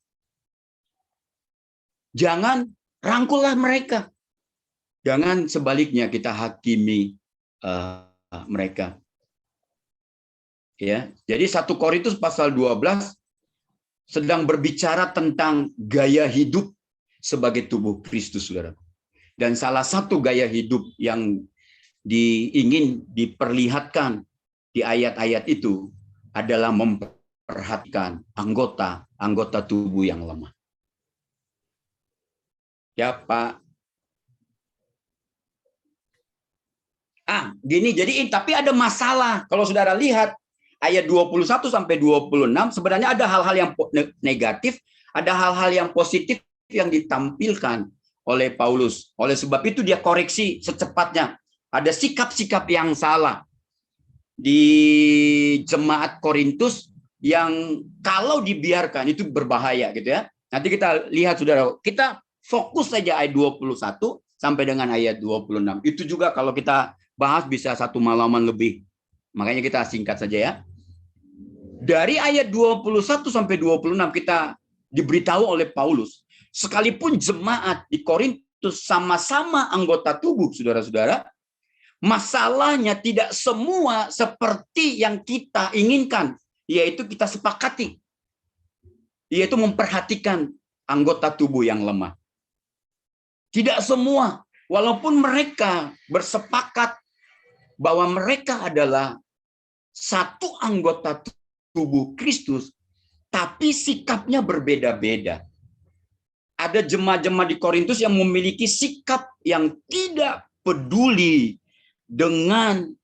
Jangan rangkullah mereka. Jangan sebaliknya kita hakimi mereka. Ya, jadi 1 Korintus pasal 12 sedang berbicara tentang gaya hidup sebagai tubuh Kristus, saudara. Dan salah satu gaya hidup yang ingin diperlihatkan di ayat-ayat itu adalah memperhatikan anggota tubuh yang lemah. Ya, Pak. Gini, jadi tapi ada masalah. Kalau saudara lihat ayat 21 sampai 26 sebenarnya ada hal-hal yang negatif, ada hal-hal yang positif yang ditampilkan oleh Paulus. Oleh sebab itu dia koreksi secepatnya. Ada sikap-sikap yang salah di jemaat Korintus yang kalau dibiarkan itu berbahaya gitu ya. Nanti kita lihat saudara, kita fokus saja ayat 21 sampai dengan ayat 26. Itu juga kalau kita bahas bisa 1 malaman lebih. Makanya kita singkat saja ya. Dari ayat 21 sampai 26 kita diberitahu oleh Paulus, sekalipun jemaat di Korintus sama-sama anggota tubuh, saudara-saudara, masalahnya tidak semua seperti yang kita inginkan, yaitu kita sepakati, yaitu memperhatikan anggota tubuh yang lemah. Tidak semua, walaupun mereka bersepakat bahwa mereka adalah satu anggota tubuh Kristus, tapi sikapnya berbeda-beda. Ada jemaat-jemaat di Korintus yang memiliki sikap yang tidak peduli dengan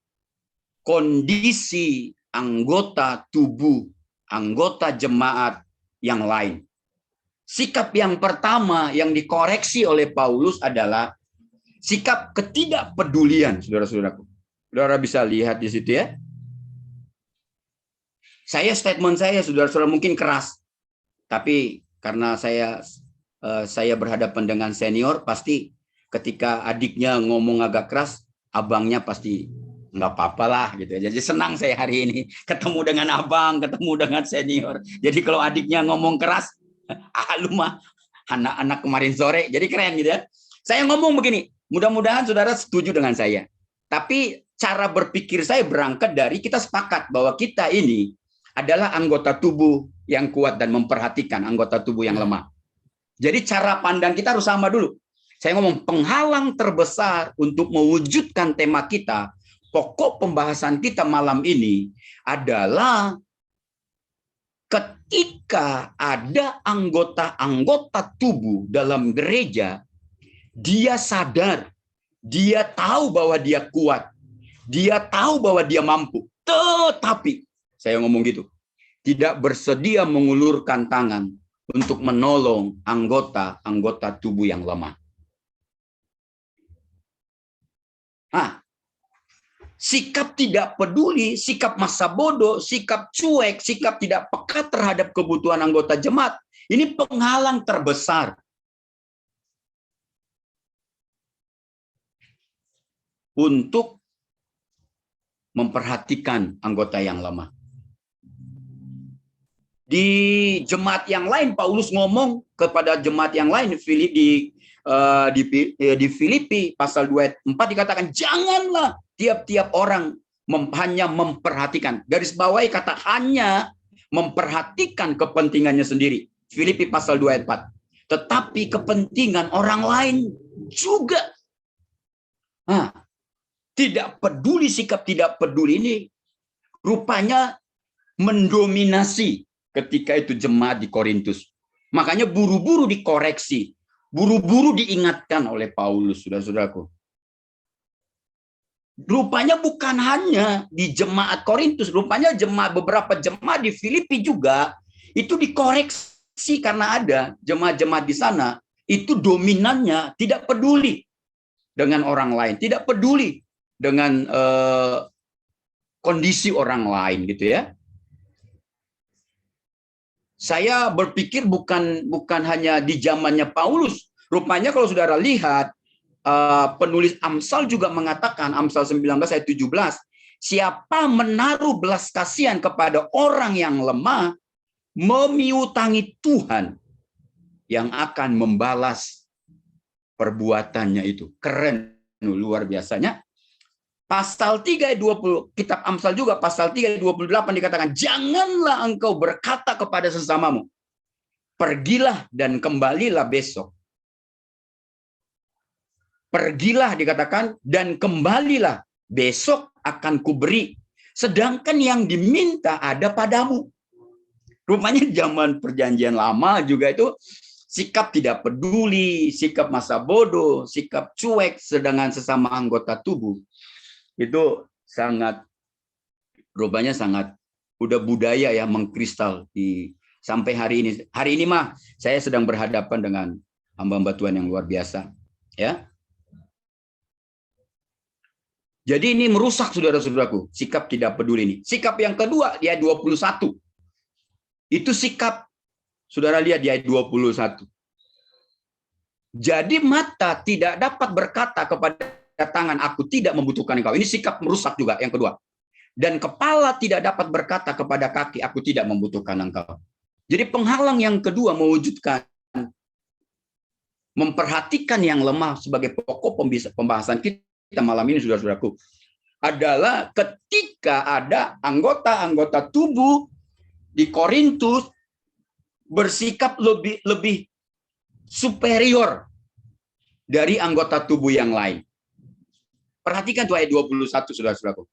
kondisi anggota tubuh, anggota jemaat yang lain. Sikap yang pertama yang dikoreksi oleh Paulus adalah sikap ketidakpedulian, saudara-saudaraku. Saudara bisa lihat di situ ya. Statement saya, saudara-saudara, mungkin keras. Tapi karena saya berhadapan dengan senior, pasti ketika adiknya ngomong agak keras, abangnya pasti nggak apa-apa lah gitu. Jadi senang saya hari ini ketemu dengan abang, ketemu dengan senior. Jadi kalau adiknya ngomong keras, lu mah anak-anak kemarin sore, jadi keren gitu ya. Saya ngomong begini, mudah-mudahan saudara setuju dengan saya. Tapi cara berpikir saya berangkat dari kita sepakat bahwa kita ini adalah anggota tubuh yang kuat dan memperhatikan anggota tubuh yang lemah. Jadi cara pandang kita harus sama dulu. Saya ngomong penghalang terbesar untuk mewujudkan tema kita, pokok pembahasan kita malam ini adalah ketika ada anggota-anggota tubuh dalam gereja, dia sadar, dia tahu bahwa dia kuat, dia tahu bahwa dia mampu, tetapi saya ngomong gitu, tidak bersedia mengulurkan tangan untuk menolong anggota-anggota tubuh yang lemah. Sikap tidak peduli, sikap masa bodoh, sikap cuek, sikap tidak peka terhadap kebutuhan anggota jemaat, ini penghalang terbesar untuk memperhatikan anggota yang lemah. Di jemaat yang lain, Paulus ngomong kepada jemaat yang lain di Filipi pasal 2 ayat 4 dikatakan, janganlah tiap-tiap orang hanya memperhatikan. Garis bawahi kata hanya memperhatikan kepentingannya sendiri. Filipi pasal 2 ayat 4. Tetapi kepentingan orang lain juga. Tidak peduli, sikap tidak peduli ini rupanya mendominasi ketika itu jemaat di Korintus. Makanya buru-buru dikoreksi, buru-buru diingatkan oleh Paulus, saudara-saudaraku. Rupanya bukan hanya di jemaat Korintus, rupanya beberapa jemaat di Filipi juga itu dikoreksi karena ada jemaat-jemaat di sana itu dominannya tidak peduli dengan orang lain, tidak peduli dengan kondisi orang lain gitu ya. Saya berpikir bukan hanya di zamannya Paulus. Rupanya kalau saudara lihat, penulis Amsal juga mengatakan, Amsal 19 ayat 17, siapa menaruh belas kasihan kepada orang yang lemah, memiutangi Tuhan yang akan membalas perbuatannya itu. Keren, luar biasanya. Pasal 3 ayat 20, kitab Amsal juga pasal 3 ayat 28 dikatakan, janganlah engkau berkata kepada sesamamu, pergilah dan kembalilah besok. Pergilah dikatakan dan kembalilah, besok akan kuberi. Sedangkan yang diminta ada padamu. Rupanya zaman perjanjian lama juga itu sikap tidak peduli, sikap masa bodoh, sikap cuek dengan sesama anggota tubuh. Itu rupanya sangat udah budaya ya mengkristal sampai hari ini. Hari ini mah saya sedang berhadapan dengan hamba-hamba Tuhan yang luar biasa, ya. Jadi ini merusak saudara-saudaraku, sikap tidak peduli ini. Sikap yang kedua di ayat 21. Itu sikap, saudara lihat di ayat 21. Jadi mata tidak dapat berkata kepada tangan, aku tidak membutuhkan engkau. Ini sikap merusak juga yang kedua. dan kepala tidak dapat berkata kepada kaki, aku tidak membutuhkan engkau. Jadi penghalang yang kedua mewujudkan, memperhatikan yang lemah sebagai pokok pembahasan kita malam ini, saudara-saudaraku, adalah ketika ada anggota-anggota tubuh di Korintus bersikap lebih superior dari anggota tubuh yang lain. Perhatikan tuh ayat 21, saudara-saudaraku.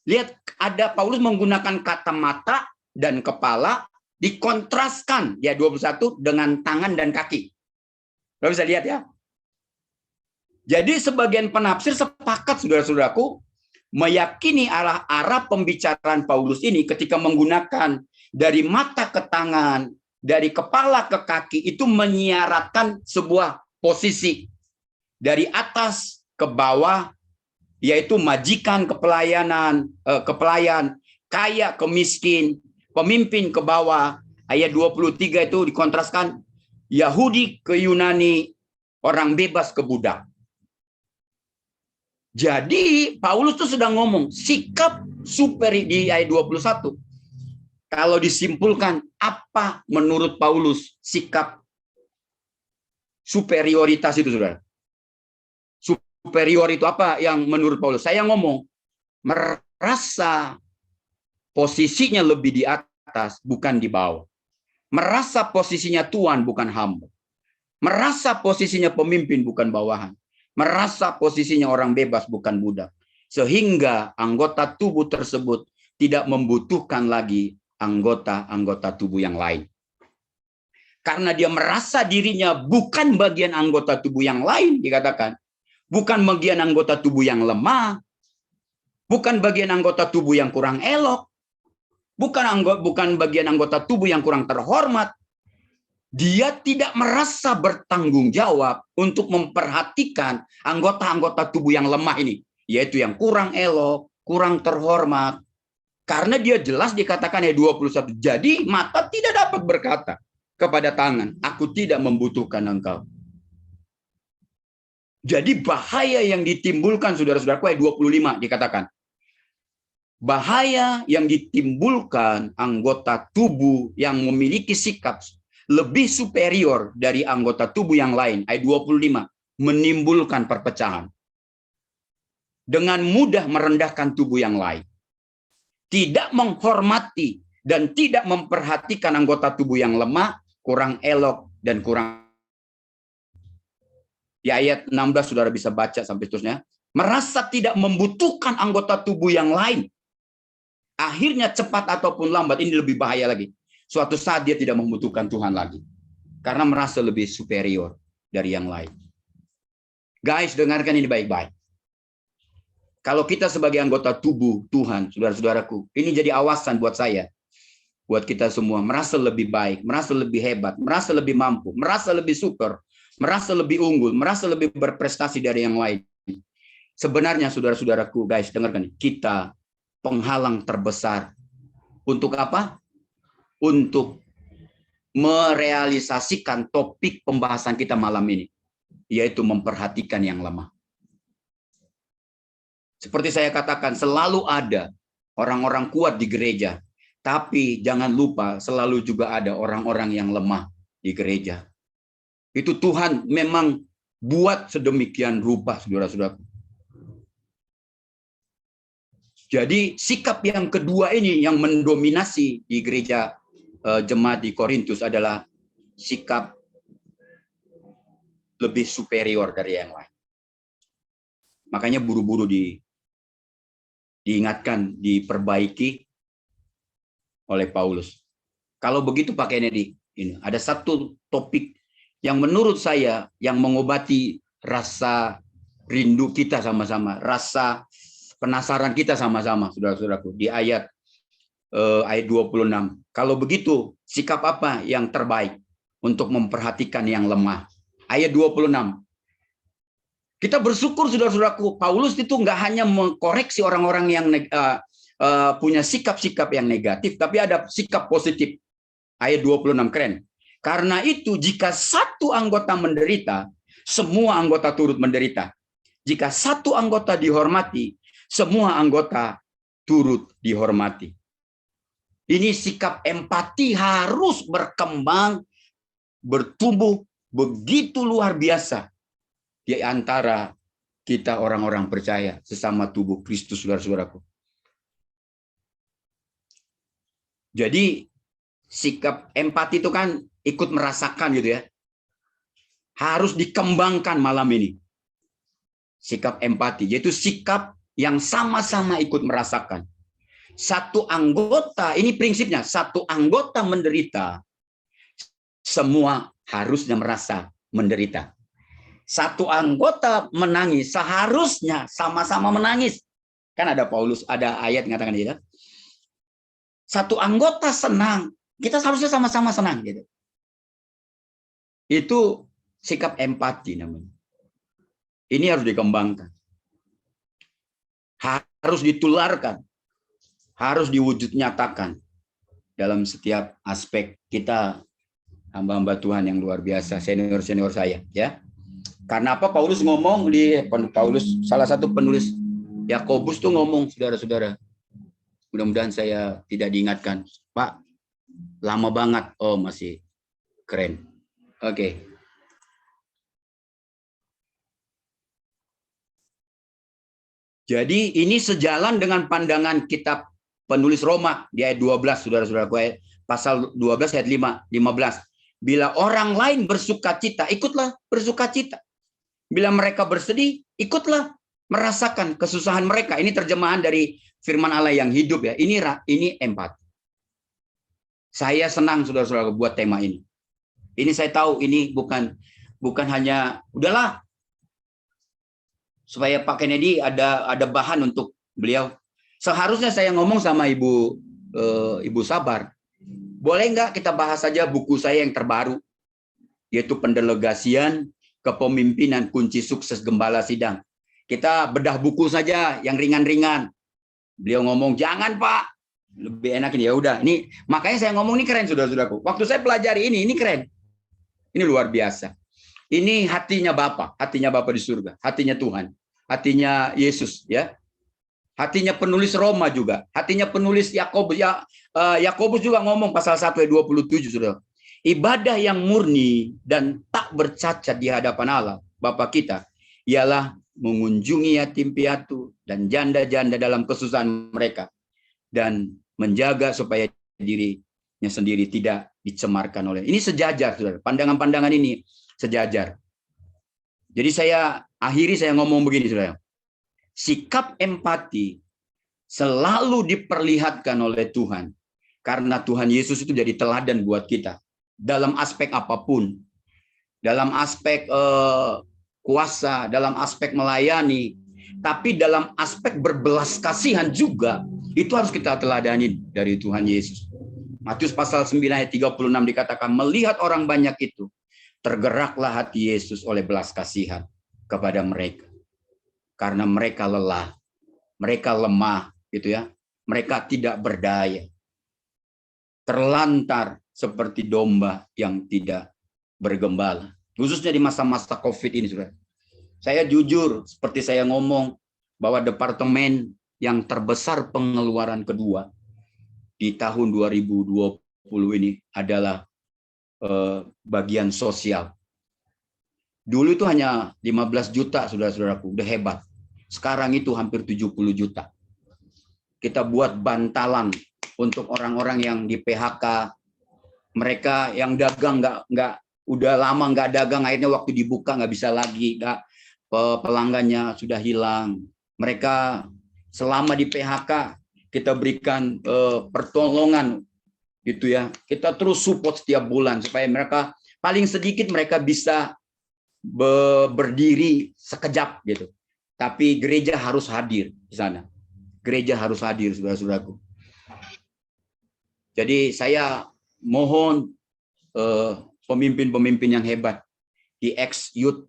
Lihat, ada Paulus menggunakan kata mata dan kepala, dikontraskan ya 21 dengan tangan dan kaki. Lo bisa lihat ya. Jadi sebagian penafsir sepakat, saudara-saudaraku, meyakini arah pembicaraan Paulus ini ketika menggunakan dari mata ke tangan, dari kepala ke kaki, itu menyiaratkan sebuah posisi dari atas ke bawah, yaitu majikan ke pelayan, kaya ke miskin, pemimpin ke bawah. Ayat 23 itu dikontraskan Yahudi ke Yunani, orang bebas ke budak. Jadi Paulus tuh sedang ngomong sikap superior di ayat 21. Kalau disimpulkan, apa menurut Paulus sikap superioritas itu, saudara? Superior itu apa yang menurut Paulus? Saya ngomong, merasa posisinya lebih di atas, bukan di bawah. Merasa posisinya tuan, bukan hamba. Merasa posisinya pemimpin, bukan bawahan. Merasa posisinya orang bebas, bukan budak. Sehingga anggota tubuh tersebut tidak membutuhkan lagi anggota-anggota tubuh yang lain. Karena dia merasa dirinya bukan bagian anggota tubuh yang lain, dikatakan. Bukan bagian anggota tubuh yang lemah, bukan bagian anggota tubuh yang kurang elok, bukan bagian anggota tubuh yang kurang terhormat. Dia tidak merasa bertanggung jawab untuk memperhatikan anggota-anggota tubuh yang lemah ini, yaitu yang kurang elok, kurang terhormat. Karena dia jelas dikatakan ayat 21, jadi mata tidak dapat berkata kepada tangan, aku tidak membutuhkan engkau. Jadi bahaya yang ditimbulkan, saudara-saudaraku, ayat 25 dikatakan. Bahaya yang ditimbulkan anggota tubuh yang memiliki sikap lebih superior dari anggota tubuh yang lain. Ayat 25, menimbulkan perpecahan. Dengan mudah merendahkan tubuh yang lain. Tidak menghormati dan tidak memperhatikan anggota tubuh yang lemah, kurang elok, dan kurang. Di ayat 16 saudara bisa baca sampai seterusnya. Merasa tidak membutuhkan anggota tubuh yang lain. Akhirnya cepat ataupun lambat, ini lebih bahaya lagi. Suatu saat dia tidak membutuhkan Tuhan lagi. Karena merasa lebih superior dari yang lain. Guys, dengarkan ini baik-baik. Kalau kita sebagai anggota tubuh Tuhan, saudara-saudaraku, ini jadi awasan buat saya. Buat kita semua, merasa lebih baik, merasa lebih hebat, merasa lebih mampu, merasa lebih super, merasa lebih unggul, merasa lebih berprestasi dari yang lain. Sebenarnya saudara-saudaraku, guys, dengarkan, kita penghalang terbesar. Untuk apa? Untuk merealisasikan topik pembahasan kita malam ini, yaitu memperhatikan yang lemah. Seperti saya katakan, selalu ada orang-orang kuat di gereja, tapi jangan lupa selalu juga ada orang-orang yang lemah di gereja. Itu Tuhan memang buat sedemikian rupa, saudara-saudara. Jadi sikap yang kedua ini yang mendominasi di gereja jemaat di Korintus adalah sikap lebih superior dari yang lain. Makanya buru-buru diingatkan, diperbaiki oleh Paulus. Kalau begitu pakainya ini. Ada satu topik yang menurut saya yang mengobati rasa rindu kita sama-sama, rasa penasaran kita sama-sama, saudara-saudaraku, di ayat 26. Kalau begitu, sikap apa yang terbaik untuk memperhatikan yang lemah? Ayat 26. Kita bersyukur, saudara-saudaraku, Paulus itu nggak hanya mengkoreksi orang-orang yang punya sikap-sikap yang negatif, tapi ada sikap positif. Ayat 26, keren. Karena itu, jika satu anggota menderita, semua anggota turut menderita. Jika satu anggota dihormati, semua anggota turut dihormati. Ini sikap empati harus berkembang, bertumbuh begitu luar biasa di antara kita orang-orang percaya sesama tubuh Kristus, saudara-saudaraku. Jadi sikap empati itu kan ikut merasakan gitu ya. Harus dikembangkan malam ini. Sikap empati, yaitu sikap yang sama-sama ikut merasakan. Satu anggota, ini prinsipnya, satu anggota menderita, semua harusnya merasa menderita. Satu anggota menangis, seharusnya sama-sama menangis. Kan ada Paulus, ada ayat yang mengatakan gitu. Satu anggota senang, kita seharusnya sama-sama senang gitu. Itu sikap empati namanya. Ini harus dikembangkan. Harus ditularkan. Harus diwujud nyatakan dalam setiap aspek kita, hamba-hamba Tuhan yang luar biasa, senior-senior saya, ya. Karena apa? Paulus ngomong salah satu penulis Yakobus tuh ngomong, saudara-saudara. Mudah-mudahan saya tidak diingatkan, Pak. Lama banget. Oh, masih keren. Oke. Jadi ini sejalan dengan pandangan kitab penulis Roma di ayat 12, saudara-saudara, pasal 12 ayat 15. Bila orang lain bersukacita, ikutlah bersukacita. Bila mereka bersedih, ikutlah merasakan kesusahan mereka. Ini terjemahan dari firman Allah yang hidup ya. Ini empati. Saya senang saudara-saudara buat tema ini. Ini saya tahu ini bukan hanya udahlah supaya Pak Kennedy ada bahan untuk beliau. Seharusnya saya ngomong sama Ibu Sabar, boleh nggak kita bahas saja buku saya yang terbaru, yaitu Pendelegasian Kepemimpinan Kunci Sukses Gembala Sidang. Kita bedah buku saja yang ringan-ringan. Beliau ngomong, jangan Pak, lebih enak ini. Ya udah, ini makanya saya ngomong ini keren, saudara-saudaraku. Waktu saya pelajari ini keren. Ini luar biasa. Ini hatinya Bapa di surga, hatinya Tuhan, hatinya Yesus, ya. Hatinya penulis Roma juga, hatinya penulis Yakobus. Yakobus juga ngomong pasal 1 ayat 27, Saudara. Ibadah yang murni dan tak bercacat di hadapan Allah Bapa kita ialah mengunjungi yatim piatu dan janda-janda dalam kesusahan mereka dan menjaga supaya dirinya sendiri tidak dicemarkan oleh. Ini sejajar, Saudara. Pandangan-pandangan ini sejajar. Jadi saya ngomong begini, Saudara. Sikap empati selalu diperlihatkan oleh Tuhan karena Tuhan Yesus itu jadi teladan buat kita dalam aspek apapun, dalam aspek kuasa, dalam aspek melayani, tapi dalam aspek berbelas kasihan juga itu harus kita teladani dari Tuhan Yesus. Matius pasal 9 ayat 36 dikatakan, melihat orang banyak itu tergeraklah hati Yesus oleh belas kasihan kepada mereka. Karena mereka lelah, mereka lemah, gitu ya. Mereka tidak berdaya, terlantar seperti domba yang tidak bergembala. Khususnya di masa-masa COVID ini, Saudara. Saya jujur, seperti saya ngomong, bahwa departemen yang terbesar pengeluaran kedua di tahun 2020 ini adalah bagian sosial. Dulu itu hanya 15 juta, saudara-saudaraku, udah hebat. Sekarang itu hampir 70 juta. Kita buat bantalan untuk orang-orang yang di PHK, mereka yang dagang udah lama nggak dagang, akhirnya waktu dibuka nggak bisa lagi, pelanggannya sudah hilang. Mereka selama di PHK kita berikan pertolongan, gitu ya. Kita terus support setiap bulan supaya mereka paling sedikit mereka bisa berdiri sekejap gitu. Tapi gereja harus hadir di sana. Gereja harus hadir, saudara-saudaraku. Jadi saya mohon pemimpin-pemimpin yang hebat di ex-youth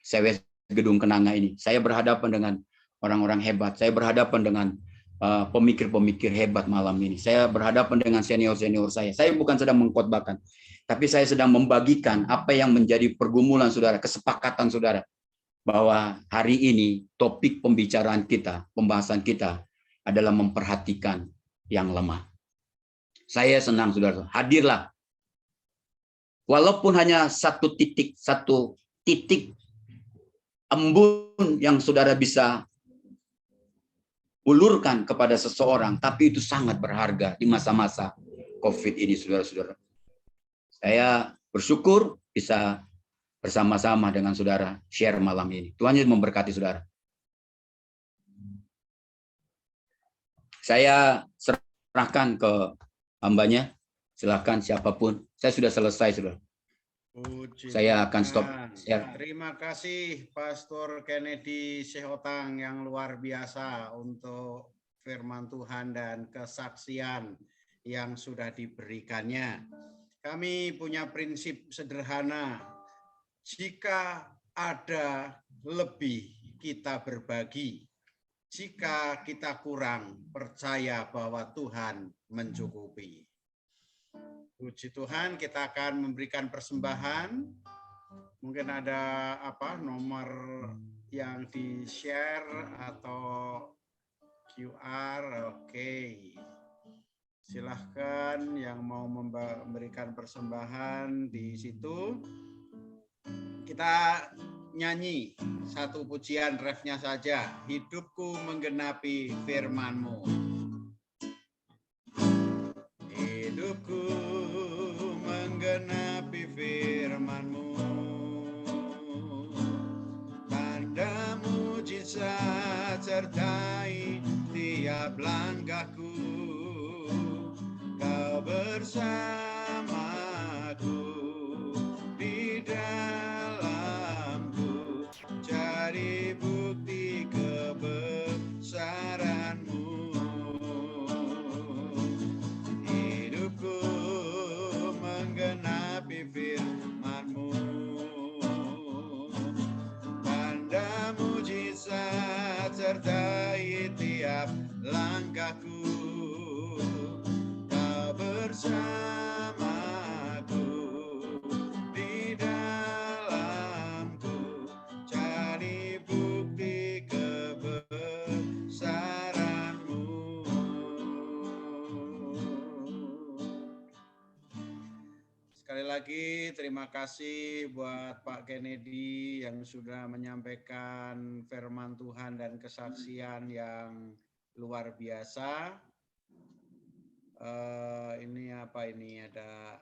CWS Gedung Kenanga ini. Saya berhadapan dengan orang-orang hebat. Saya berhadapan dengan pemikir-pemikir hebat malam ini. Saya berhadapan dengan senior-senior saya. Saya bukan sedang mengkhotbahkan, tapi saya sedang membagikan apa yang menjadi pergumulan saudara, kesepakatan saudara, bahwa hari ini topik pembicaraan kita, pembahasan kita adalah memperhatikan yang lemah. Saya senang, saudara, hadirlah. Walaupun hanya satu titik embun yang saudara bisa ulurkan kepada seseorang, tapi itu sangat berharga di masa-masa COVID ini, saudara-saudara. Saya bersyukur bisa bersama-sama dengan saudara share malam ini. Tuhan Yesus memberkati saudara. Saya serahkan ke hambanya. Silakan siapapun. Saya sudah selesai, saudara. Puji Saya akan Tuhan. stop. Ya. Terima kasih Pastor Kennedy Syehotang yang luar biasa untuk firman Tuhan dan kesaksian yang sudah diberikannya. Kami punya prinsip sederhana. Jika ada lebih, kita berbagi. Jika kita kurang, percaya bahwa Tuhan mencukupi. Puji Tuhan, kita akan memberikan persembahan. Mungkin ada nomor yang di-share atau QR. Oke. Silahkan yang mau memberikan persembahan di situ. Kita nyanyi satu pujian refnya saja. Hidupku menggenapi firman-Mu. Hidupku menggenapi firman-Mu. Tanda mujizat sertai tiap langkahku. Kau bersamaku di dalamku, jadi bukti kebesaran-Mu. Hidupku menggenapi firman-Mu. Tanda mujizat sertai tiap langkahku. Kau bersamaku di dalamku, jadi bukti kebesaran-Mu. Sekali lagi terima kasih buat Pak Kennedy yang sudah menyampaikan firman Tuhan dan kesaksian yang luar biasa. Ini apa ini? Ada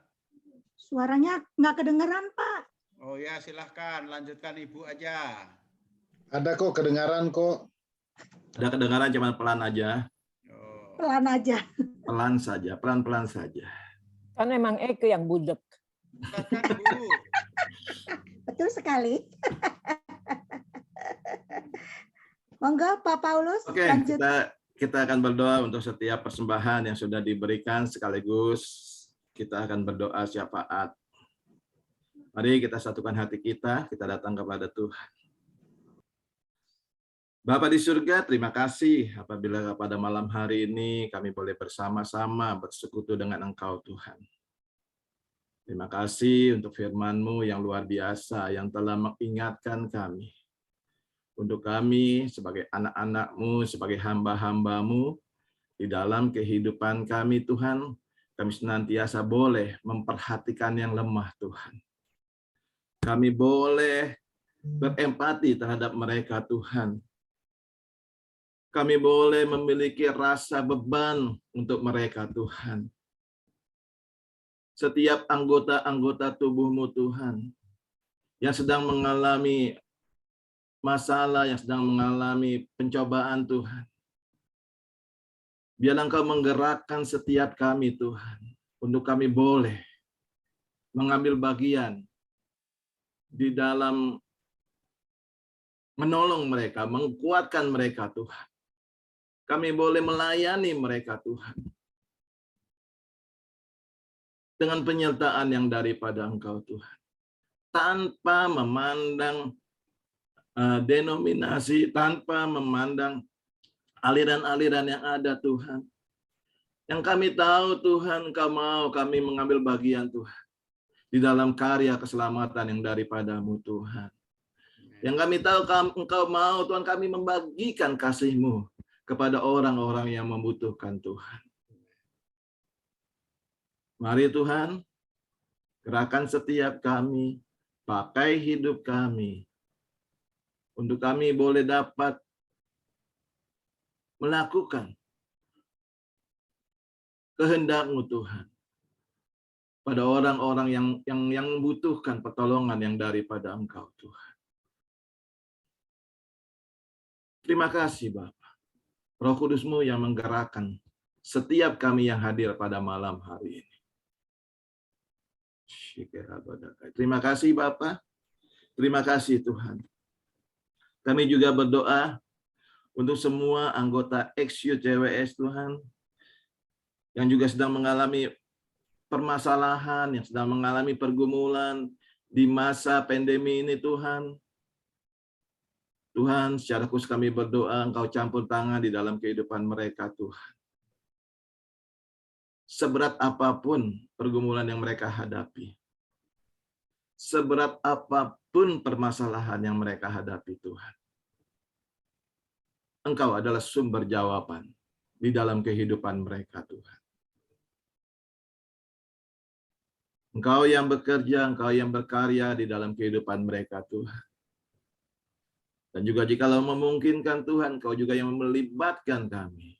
Suaranya nggak kedengeran, Pak. Oh ya, silahkan lanjutkan Ibu aja. Ada kok, kedengaran kok. Ada kedengaran, cuman pelan aja. Oh. Pelan aja. Pelan saja, pelan-pelan saja. Kan emang Eke yang budek. Silahkan Bu. Betul sekali. Monggo Pak Paulus, Oke, lanjut. kita akan berdoa untuk setiap persembahan yang sudah diberikan, sekaligus kita akan berdoa syafaat. Mari kita satukan hati kita datang kepada Tuhan. Bapa di surga, terima kasih apabila pada malam hari ini kami boleh bersama-sama bersekutu dengan Engkau Tuhan. Terima kasih untuk firman-Mu yang luar biasa yang telah mengingatkan kami. Untuk kami sebagai anak-anak-Mu, sebagai hamba-hamba-Mu, di dalam kehidupan kami Tuhan, kami senantiasa boleh memperhatikan yang lemah Tuhan. Kami boleh berempati terhadap mereka Tuhan. Kami boleh memiliki rasa beban untuk mereka Tuhan. Setiap anggota-anggota tubuh-Mu Tuhan, yang sedang mengalami masalah, yang sedang mengalami pencobaan Tuhan. Biarlah Engkau menggerakkan setiap kami Tuhan, untuk kami boleh mengambil bagian di dalam menolong mereka, menguatkan mereka Tuhan. Kami boleh melayani mereka Tuhan. Dengan penyertaan yang daripada Engkau Tuhan. Tanpa memandang denominasi, tanpa memandang aliran-aliran yang ada Tuhan. Yang kami tahu Tuhan, Engkau mau kami mengambil bagian Tuhan di dalam karya keselamatan yang daripada-Mu Tuhan. Yang kami tahu Engkau mau Tuhan kami membagikan kasih-Mu kepada orang-orang yang membutuhkan Tuhan. Mari Tuhan, gerakan setiap kami, pakai hidup kami, untuk kami boleh dapat melakukan kehendak-Mu Tuhan pada orang-orang yang membutuhkan pertolongan yang daripada Engkau Tuhan. Terima kasih Bapa. Roh Kudus-Mu yang menggerakkan setiap kami yang hadir pada malam hari ini. Terima kasih Bapa. Terima kasih Tuhan. Kami juga berdoa untuk semua anggota XYCWS Tuhan, yang juga sedang mengalami permasalahan, yang sedang mengalami pergumulan di masa pandemi ini Tuhan. Tuhan, secara khusus kami berdoa Engkau campur tangan di dalam kehidupan mereka Tuhan. Seberat apapun pergumulan yang mereka hadapi, seberat apapun permasalahan yang mereka hadapi Tuhan, Engkau adalah sumber jawaban di dalam kehidupan mereka Tuhan. Engkau yang bekerja, Engkau yang berkarya di dalam kehidupan mereka Tuhan. Dan juga jikalau memungkinkan Tuhan, Engkau juga yang melibatkan kami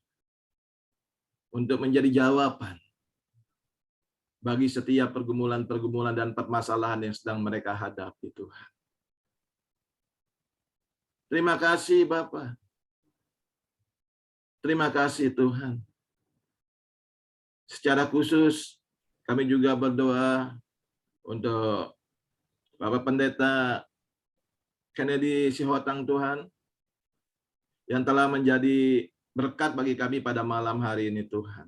untuk menjadi jawaban bagi setiap pergumulan-pergumulan dan permasalahan yang sedang mereka hadapi Tuhan. Terima kasih Bapa. Terima kasih Tuhan. Secara khusus kami juga berdoa untuk Bapak Pendeta Kennedy Sihotang Tuhan, yang telah menjadi berkat bagi kami pada malam hari ini Tuhan.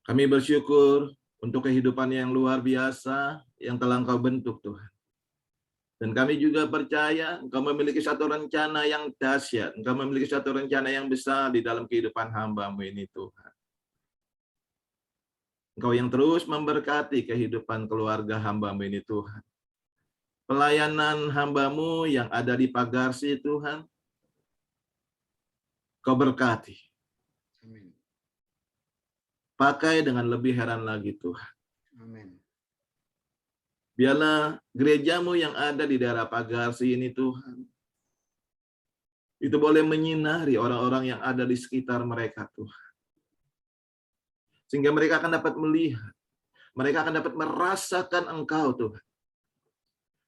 Kami bersyukur untuk kehidupan yang luar biasa yang telah Engkau bentuk Tuhan. Dan kami juga percaya Engkau memiliki satu rencana yang dahsyat, Engkau memiliki satu rencana yang besar di dalam kehidupan hamba-Mu ini Tuhan. Engkau yang terus memberkati kehidupan keluarga hamba-Mu ini Tuhan. Pelayanan hamba-Mu yang ada di Pagarsi Tuhan, Kau berkati. Amin. Pakai dengan lebih heran lagi Tuhan. Amin. Biarlah gereja-Mu yang ada di daerah Pagarsi ini Tuhan, itu boleh menyinari orang-orang yang ada di sekitar mereka Tuhan. Sehingga mereka akan dapat melihat, mereka akan dapat merasakan Engkau Tuhan,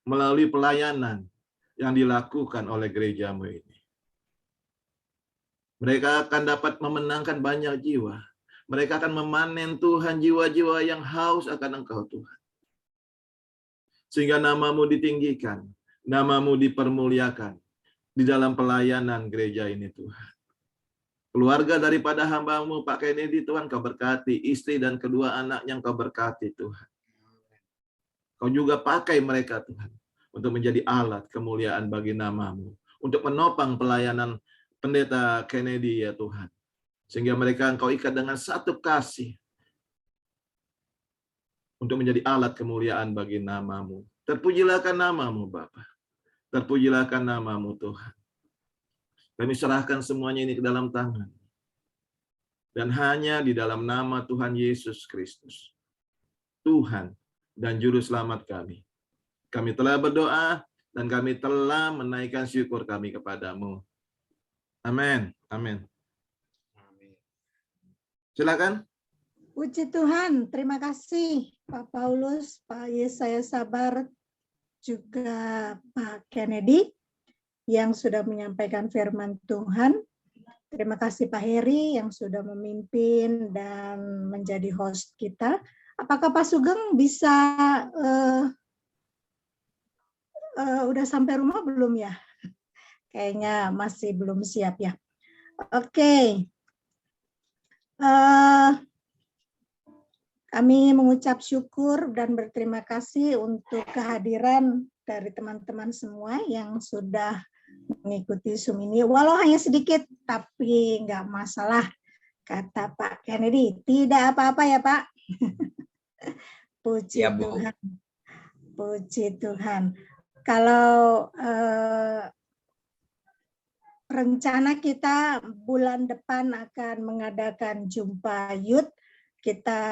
melalui pelayanan yang dilakukan oleh gereja-Mu ini. Mereka akan dapat memenangkan banyak jiwa. Mereka akan memanen Tuhan jiwa-jiwa yang haus akan Engkau Tuhan. Sehingga nama-Mu ditinggikan, nama-Mu dipermuliakan di dalam pelayanan gereja ini Tuhan. Keluarga daripada hamba-Mu Pak Kennedy Tuhan Kau berkati, istri dan kedua anaknya Kau berkati Tuhan. Kau juga pakai mereka Tuhan untuk menjadi alat kemuliaan bagi nama-Mu, untuk menopang pelayanan Pendeta Kennedy ya Tuhan. Sehingga mereka Engkau ikat dengan satu kasih untuk menjadi alat kemuliaan bagi nama-Mu. Terpujilah nama-Mu Bapa. Terpujilah nama-Mu Tuhan. Kami serahkan semuanya ini ke dalam tangan. Dan hanya di dalam nama Tuhan Yesus Kristus, Tuhan dan Juru Selamat kami. Kami telah berdoa dan kami telah menaikkan syukur kami kepadamu. Amin. Amin. Silakan. Puji Tuhan, terima kasih Pak Paulus, Pak Yesaya Sabar, juga Pak Kennedy yang sudah menyampaikan firman Tuhan. Terima kasih Pak Heri yang sudah memimpin dan menjadi host kita. Apakah Pak Sugeng bisa udah sampai rumah belum ya? Kayaknya masih belum siap ya. Oke. Kami mengucap syukur dan berterima kasih untuk kehadiran dari teman-teman semua yang sudah mengikuti Zoom ini. Walau hanya sedikit, tapi nggak masalah. Kata Pak Kennedy, tidak apa-apa ya Pak. Puji Ya, Bu. Tuhan. Puji Tuhan. Kalau rencana kita bulan depan akan mengadakan jumpa youth. Kita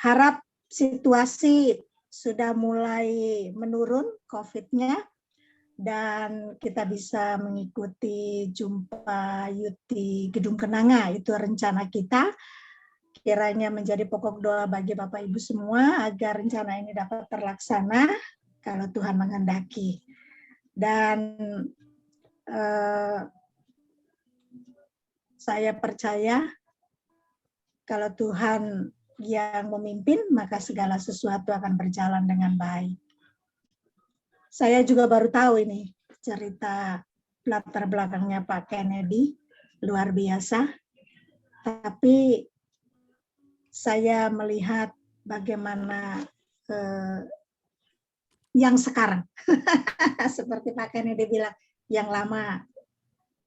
harap situasi sudah mulai menurun COVID-nya dan kita bisa mengikuti jumpa youth di Gedung Kenanga. Itu rencana kita. Kiranya menjadi pokok doa bagi Bapak Ibu semua agar rencana ini dapat terlaksana kalau Tuhan menghendaki. Dan saya percaya kalau Tuhan yang memimpin, maka segala sesuatu akan berjalan dengan baik. Saya juga baru tahu ini cerita latar belakangnya Pak Kennedy, luar biasa. Tapi saya melihat bagaimana yang sekarang, seperti Pak Kennedy bilang, yang lama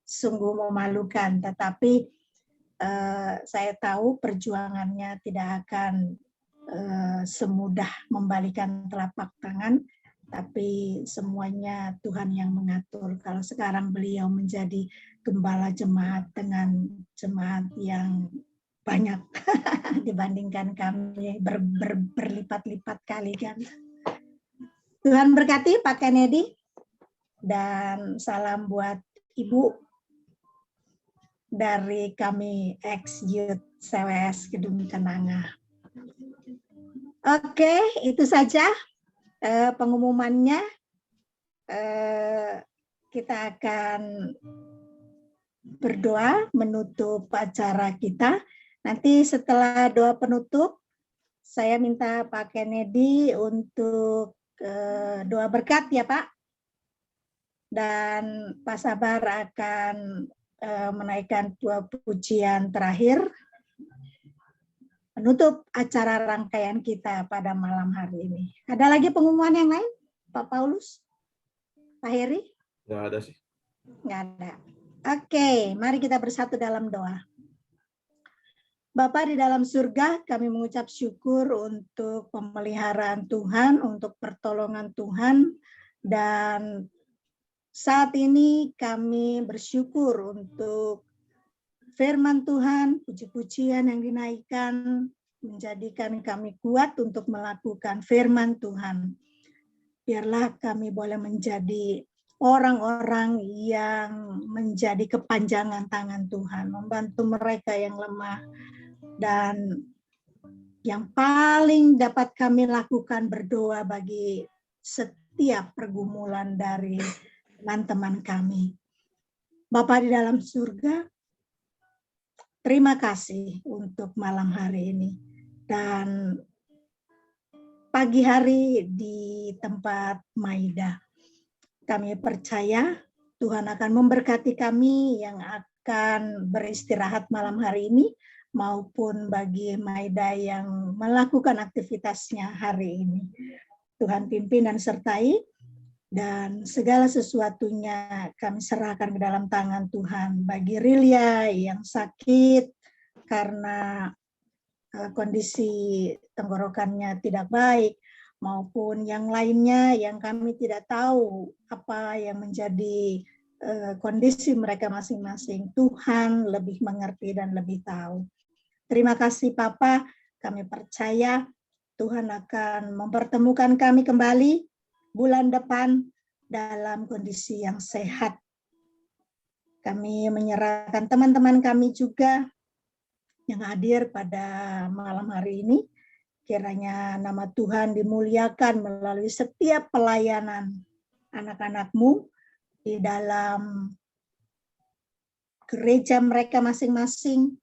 sungguh memalukan, tetapi saya tahu perjuangannya tidak akan semudah membalikan telapak tangan, tapi semuanya Tuhan yang mengatur. Kalau sekarang beliau menjadi gembala jemaat dengan jemaat yang banyak dibandingkan kami berlipat-lipat kali kan. Tuhan berkati Pak Kennedy, dan salam buat Ibu dari kami ex-youth CWS Gedung Kenanga. Oke, itu saja pengumumannya. Kita akan berdoa menutup acara kita. Nanti setelah doa penutup, saya minta Pak Kennedy untuk doa berkat ya Pak. Dan Pak Sabar akan menaikkan dua pujian terakhir menutup acara rangkaian kita pada malam hari ini. Ada lagi pengumuman yang lain, Pak Paulus, Pak Heri? Nggak ada sih. Nggak ada. Oke, mari kita bersatu dalam doa. Bapa di dalam surga, kami mengucap syukur untuk pemeliharaan Tuhan, untuk pertolongan Tuhan, dan saat ini kami bersyukur untuk firman Tuhan, puji-pujian yang dinaikkan, menjadikan kami kuat untuk melakukan firman Tuhan. Biarlah kami boleh menjadi orang-orang yang menjadi kepanjangan tangan Tuhan, membantu mereka yang lemah. Dan yang paling dapat kami lakukan berdoa bagi setiap pergumulan dari teman-teman kami. Bapa di dalam surga, terima kasih untuk malam hari ini. Dan pagi hari di tempat Maida, kami percaya Tuhan akan memberkati kami yang akan beristirahat malam hari ini, maupun bagi Maida yang melakukan aktivitasnya hari ini. Tuhan pimpin dan sertai, dan segala sesuatunya kami serahkan ke dalam tangan Tuhan. Bagi Rilia yang sakit karena kondisi tenggorokannya tidak baik, maupun yang lainnya yang kami tidak tahu apa yang menjadi kondisi mereka masing-masing. Tuhan lebih mengerti dan lebih tahu. Terima kasih Papa, kami percaya Tuhan akan mempertemukan kami kembali bulan depan dalam kondisi yang sehat. Kami menyerahkan teman-teman kami juga yang hadir pada malam hari ini. Kiranya nama Tuhan dimuliakan melalui setiap pelayanan anak-anak-Mu di dalam gereja mereka masing-masing,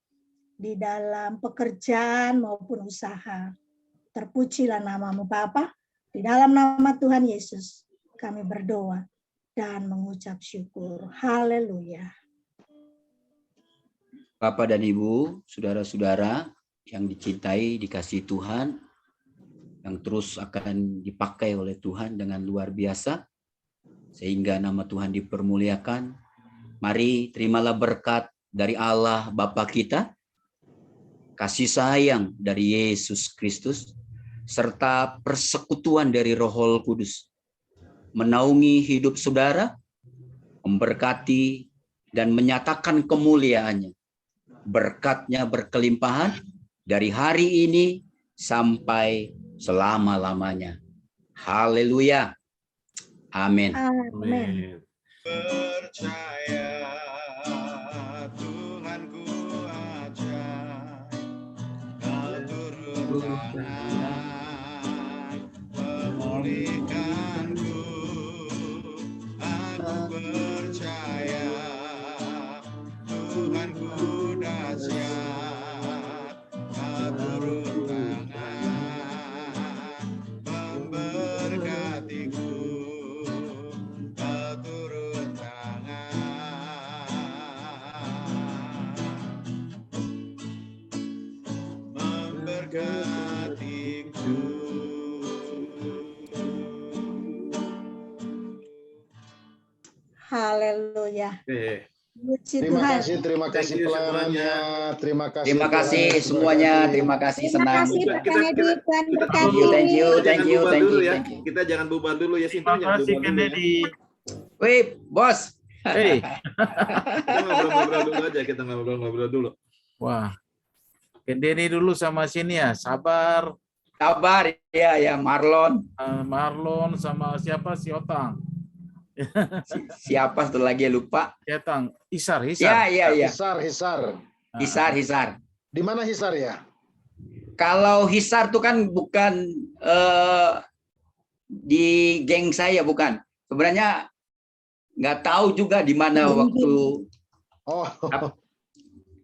di dalam pekerjaan maupun usaha. Terpujilah nama-Mu Bapa. Di dalam nama Tuhan Yesus, kami berdoa dan mengucap syukur. Haleluya. Bapak dan Ibu, saudara-saudara yang dicintai, dikasihi Tuhan, yang terus akan dipakai oleh Tuhan dengan luar biasa, sehingga nama Tuhan dipermuliakan. Mari terimalah berkat dari Allah Bapa kita, kasih sayang dari Yesus Kristus, serta persekutuan dari Roh Kudus menaungi hidup saudara, memberkati, dan menyatakan kemuliaannya. Berkatnya berkelimpahan dari hari ini sampai selama-lamanya. Haleluya. Amin. Amin. Amin. Percaya Tuhanku ajaib, Kau turun tangan memulihkanku. Aku percaya Tuhanku dahsyat, Kau turun tangan memberkatiku. Kau turun tangan memberkatiku. Haleluya. Oke. Puji Terima Tuhan. kasih Thank you pelayanannya. Terima kasih. Terima kasih Tuhan. semuanya. Terima kasih, Terima senang. kasih Pak Kita- Kennedy. kita- Tuhan kita- berkati. Thank you, Kita thank jangan you, bubar thank dulu you, ya. thank you. Kita jangan bubar dulu ya, Sinta. Terima Jangan kasih bubar dulu ya. Kennedy. Wih, bos. Hei, Kita ngobrol-ngobrol dulu aja, kita ngobrol-ngobrol dulu. wah. Kennedy dulu sama sini ya, sabar. Sabar ya Marlon. Marlon sama siapa si Otang. Siapa satu lagi lupa? Otang, Isar. Ya. Hisar. Hisar. Di mana Hisar ya? Kalau Hisar tuh kan bukan di geng saya, bukan. Sebenarnya nggak tahu juga di mana waktu. Oh,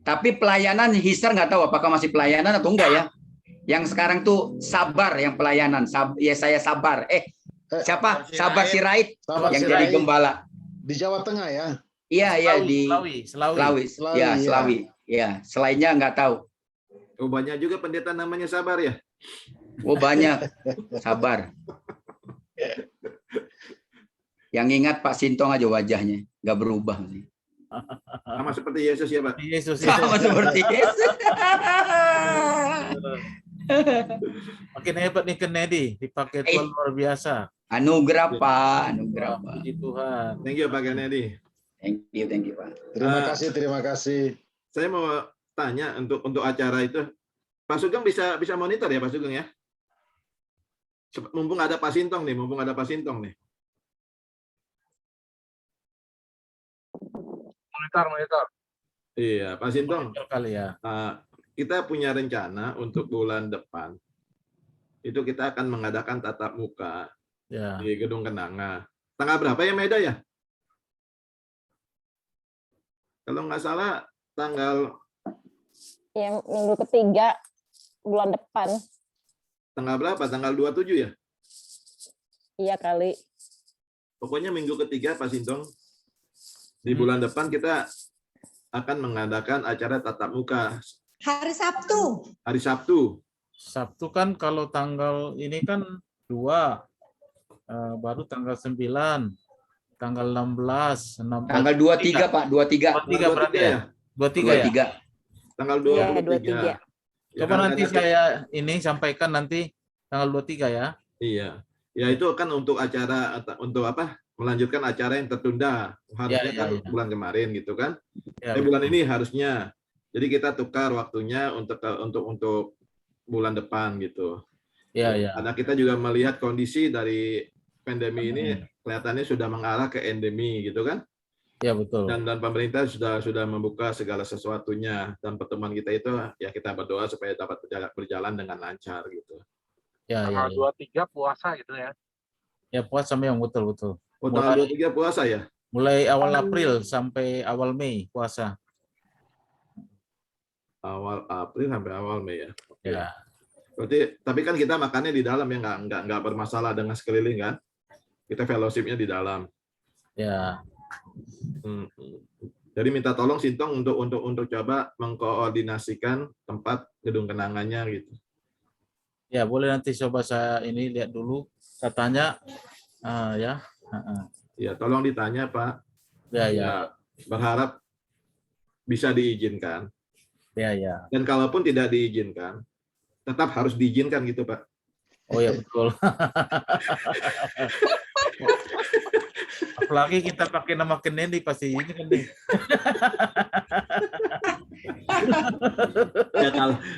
Tapi pelayanan Hisar nggak tahu apakah masih pelayanan atau enggak ya. Yang sekarang tuh Sabar yang pelayanan. Ya saya Sabar. Siapa? Sabar Sirait Sabar yang Sirait. jadi gembala. di Jawa Tengah ya. Iya di Selawi. Selawi. Ya, Selawi. Ya, selainnya nggak tahu. Oh, banyak juga pendeta namanya Sabar ya. Oh banyak. Sabar. Yang ingat Pak Sintong aja wajahnya, nggak berubah. Sama seperti Yesus ya, Pak. Yesus. Sama seperti Yesus. Makin hebat nih Kennedy, dipakai Tuhan luar biasa. Anugerah Pak, anugerah Pak. Puji Tuhan. Thank you, Pak Kennedy. Thank you Pak. Terima kasih. Saya mau tanya untuk acara itu, Pak Sugeng bisa monitor ya, Pak Sugeng ya? Mumpung ada Pak Sintong nih. Monitor. Iya, Pak Sintong. Monitor kali ya. Kita punya rencana untuk bulan depan. Itu kita akan mengadakan tatap muka Ya. di Gedung Kenanga. Tanggal berapa ya, Meda ya? Kalau nggak salah, tanggal Yang minggu ketiga bulan depan. tanggal berapa? Tanggal 27 ya? Iya kali. Pokoknya minggu ketiga, Pak Sintong. Di bulan depan kita akan mengadakan acara tatap muka Hari Sabtu. hari Sabtu. Sabtu kan kalau tanggal ini kan 2, baru tanggal 9, tanggal 16, 16. Tanggal 23 Pak, 23. 23 berarti ya? 23 ya? 23. Tanggal Iya, 23. 23. Ya, Coba kan nanti ada- saya ini sampaikan nanti tanggal 23 ya. Iya. Ya itu kan untuk acara untuk apa? Melanjutkan acara yang tertunda. Harusnya Ya, kan ya. bulan kemarin gitu kan. Ya, Bulan ini harusnya. Jadi kita tukar waktunya untuk bulan depan gitu. ya, ya. Karena kita juga melihat kondisi dari pandemi ini kelihatannya sudah mengarah ke endemi gitu kan. Ya, betul. Dan pemerintah sudah membuka segala sesuatunya, dan pertemuan kita itu ya kita berdoa supaya dapat berjalan dengan lancar gitu. Ya, ya, Tanggal ya. 23 puasa gitu ya. Ya, puasa memang betul. Oh, tanggal 23 puasa ya? Mulai awal April sampai awal Mei puasa. Awal April sampai awal Mei ya. Oke. Ya. Berarti tapi kan kita makannya di dalam ya, nggak bermasalah dengan sekeliling kan? Kita fellowship-nya di dalam. Ya. Jadi minta tolong Sintong untuk coba mengkoordinasikan tempat gedung kenangannya gitu. Ya, boleh nanti coba saya ini lihat dulu. Saya tanya ya. Ya, tolong ditanya Pak. Ya. Ya, berharap bisa diizinkan. Ya. Dan kalaupun tidak diizinkan, tetap harus diizinkan gitu Pak. Oh ya, betul. Apalagi kita pakai nama Kennedy pasti ini kan deh. Ya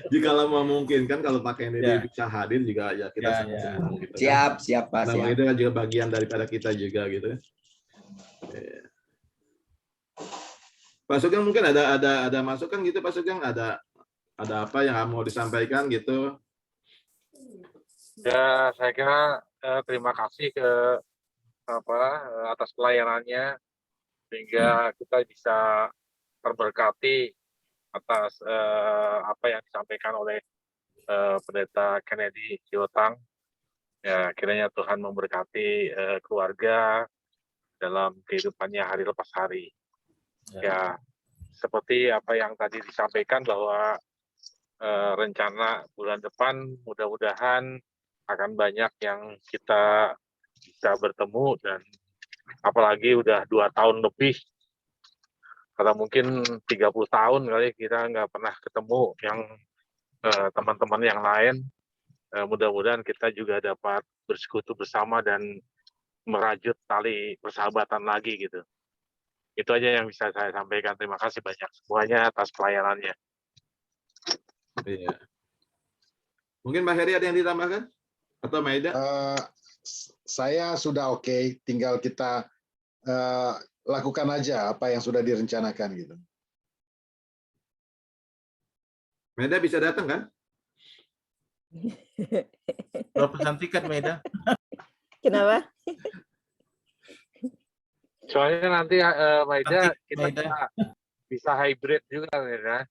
jika memungkinkan kalau pakai ini Ya. bisa hadir juga ya kita Ya, sangat ya. senang gitu kan. Siap, siap Pak, Nah, siap. itu kan juga bagian daripada kita juga gitu. Iya. Pak Sugeng mungkin ada masukan gitu Pak Sugeng, ada apa yang mau disampaikan gitu? Ya, saya kira terima kasih ke atas pelayanannya sehingga kita bisa terberkati atas apa yang disampaikan oleh Pendeta Kennedy Ciotang. Ya, kiranya Tuhan memberkati keluarga dalam kehidupannya hari lepas hari. Ya, seperti apa yang tadi disampaikan bahwa rencana bulan depan mudah-mudahan akan banyak yang kita bisa bertemu, dan apalagi udah 2 tahun lebih, karena mungkin 30 tahun kali kita nggak pernah ketemu yang teman-teman yang lain. Mudah-mudahan kita juga dapat bersekutu bersama dan merajut tali persahabatan lagi gitu. Itu aja yang bisa saya sampaikan. Terima kasih banyak semuanya atas pelayanannya. Iya. Mungkin Mbak Heri ada yang ditambahkan? Atau Maida? Saya sudah oke, tinggal kita lakukan aja apa yang sudah direncanakan gitu. Maida bisa datang kan? Berapa pesan tiket Maida? Kenapa? Soalnya nanti Maida kita Maida. bisa hybrid juga ya.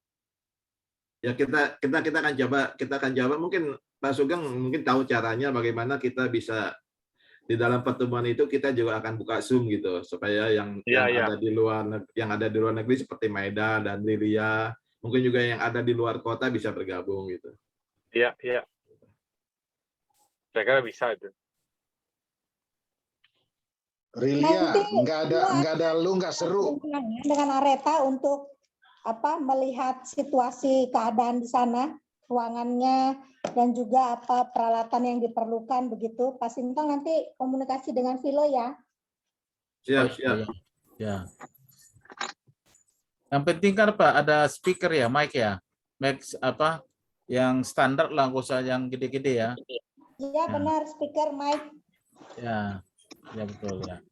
Ya kita akan coba mungkin Pak Sugeng mungkin tahu caranya bagaimana kita bisa di dalam pertemuan itu kita juga akan buka Zoom gitu supaya yang ada di luar negeri seperti Maida dan Lilia, mungkin juga yang ada di luar kota bisa bergabung gitu. Iya. Saya kira bisa itu. Rilia, Nanti nggak ada lu nggak seru. dengan Areta untuk melihat situasi keadaan di sana, ruangannya, dan juga apa peralatan yang diperlukan begitu. Pak Sintong nanti komunikasi dengan Vilo ya. Siap. Ya. Yang penting kan Pak ada speaker ya, mic ya. Mic apa yang standar lah, nggak usah yang gede-gede ya. Iya benar, speaker mic. Ya betul ya.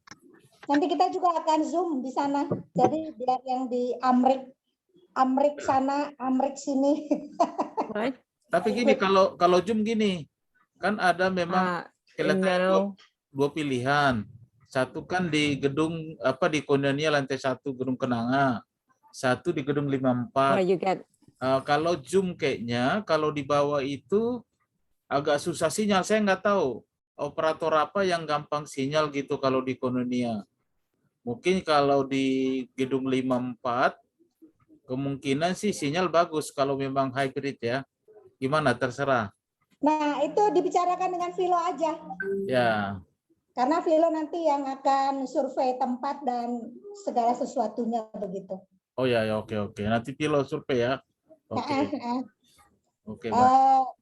Nanti kita juga akan Zoom di sana. Jadi biar yang di Amrik sana, Amrik sini. Tapi gini, kalau Zoom gini, kan ada memang kelihatannya dua pilihan. Satu kan di gedung di Koinonia lantai 1 gedung Kenanga, satu di gedung 54. Kalau Zoom kayaknya kalau di bawah itu agak susah sinyal. Saya nggak tahu operator apa yang gampang sinyal gitu kalau di Koinonia. Mungkin kalau di gedung 54 kemungkinan sih sinyal bagus kalau memang hybrid ya. Gimana, terserah. Nah, itu dibicarakan dengan Vilo aja. Ya. Karena Vilo nanti yang akan survei tempat dan segala sesuatunya begitu. Oh ya, oke. Nanti Vilo survei ya. Oke. Oke.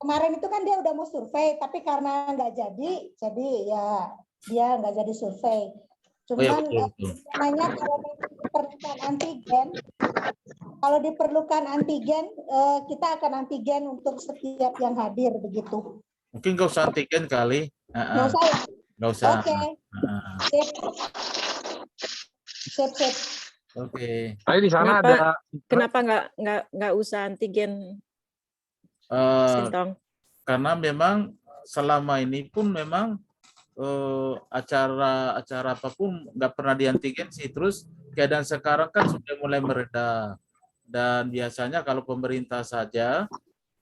Kemarin itu kan dia udah mau survei, tapi karena nggak jadi ya dia nggak jadi survei. Cuman namanya kalau diperlukan antigen, kita akan antigen untuk setiap yang hadir begitu. Mungkin nggak usah antigen kali. Nggak usah ya? Nggak usah. Oke. Sip. Oke. Nah, di sana Kenapa nggak usah antigen? Sintong? Karena memang selama ini pun memang acara apapun nggak pernah diantigen sih. Terus keadaan sekarang kan sudah mulai mereda, dan biasanya kalau pemerintah saja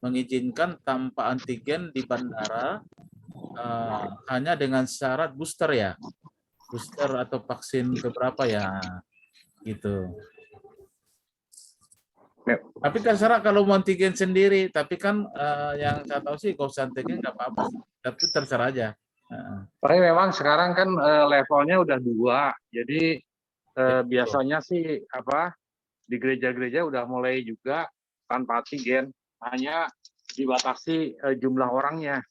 mengizinkan tanpa antigen di bandara hanya dengan syarat booster atau vaksin keberapa ya gitu. Tapi terserah kalau mau antigen sendiri, tapi kan yang saya tahu sih kalau antigen nggak apa-apa, tapi terserah aja. Tapi memang sekarang kan levelnya udah 2, jadi biasanya sih di gereja-gereja udah mulai juga tanpa antigen, hanya dibatasi jumlah orangnya.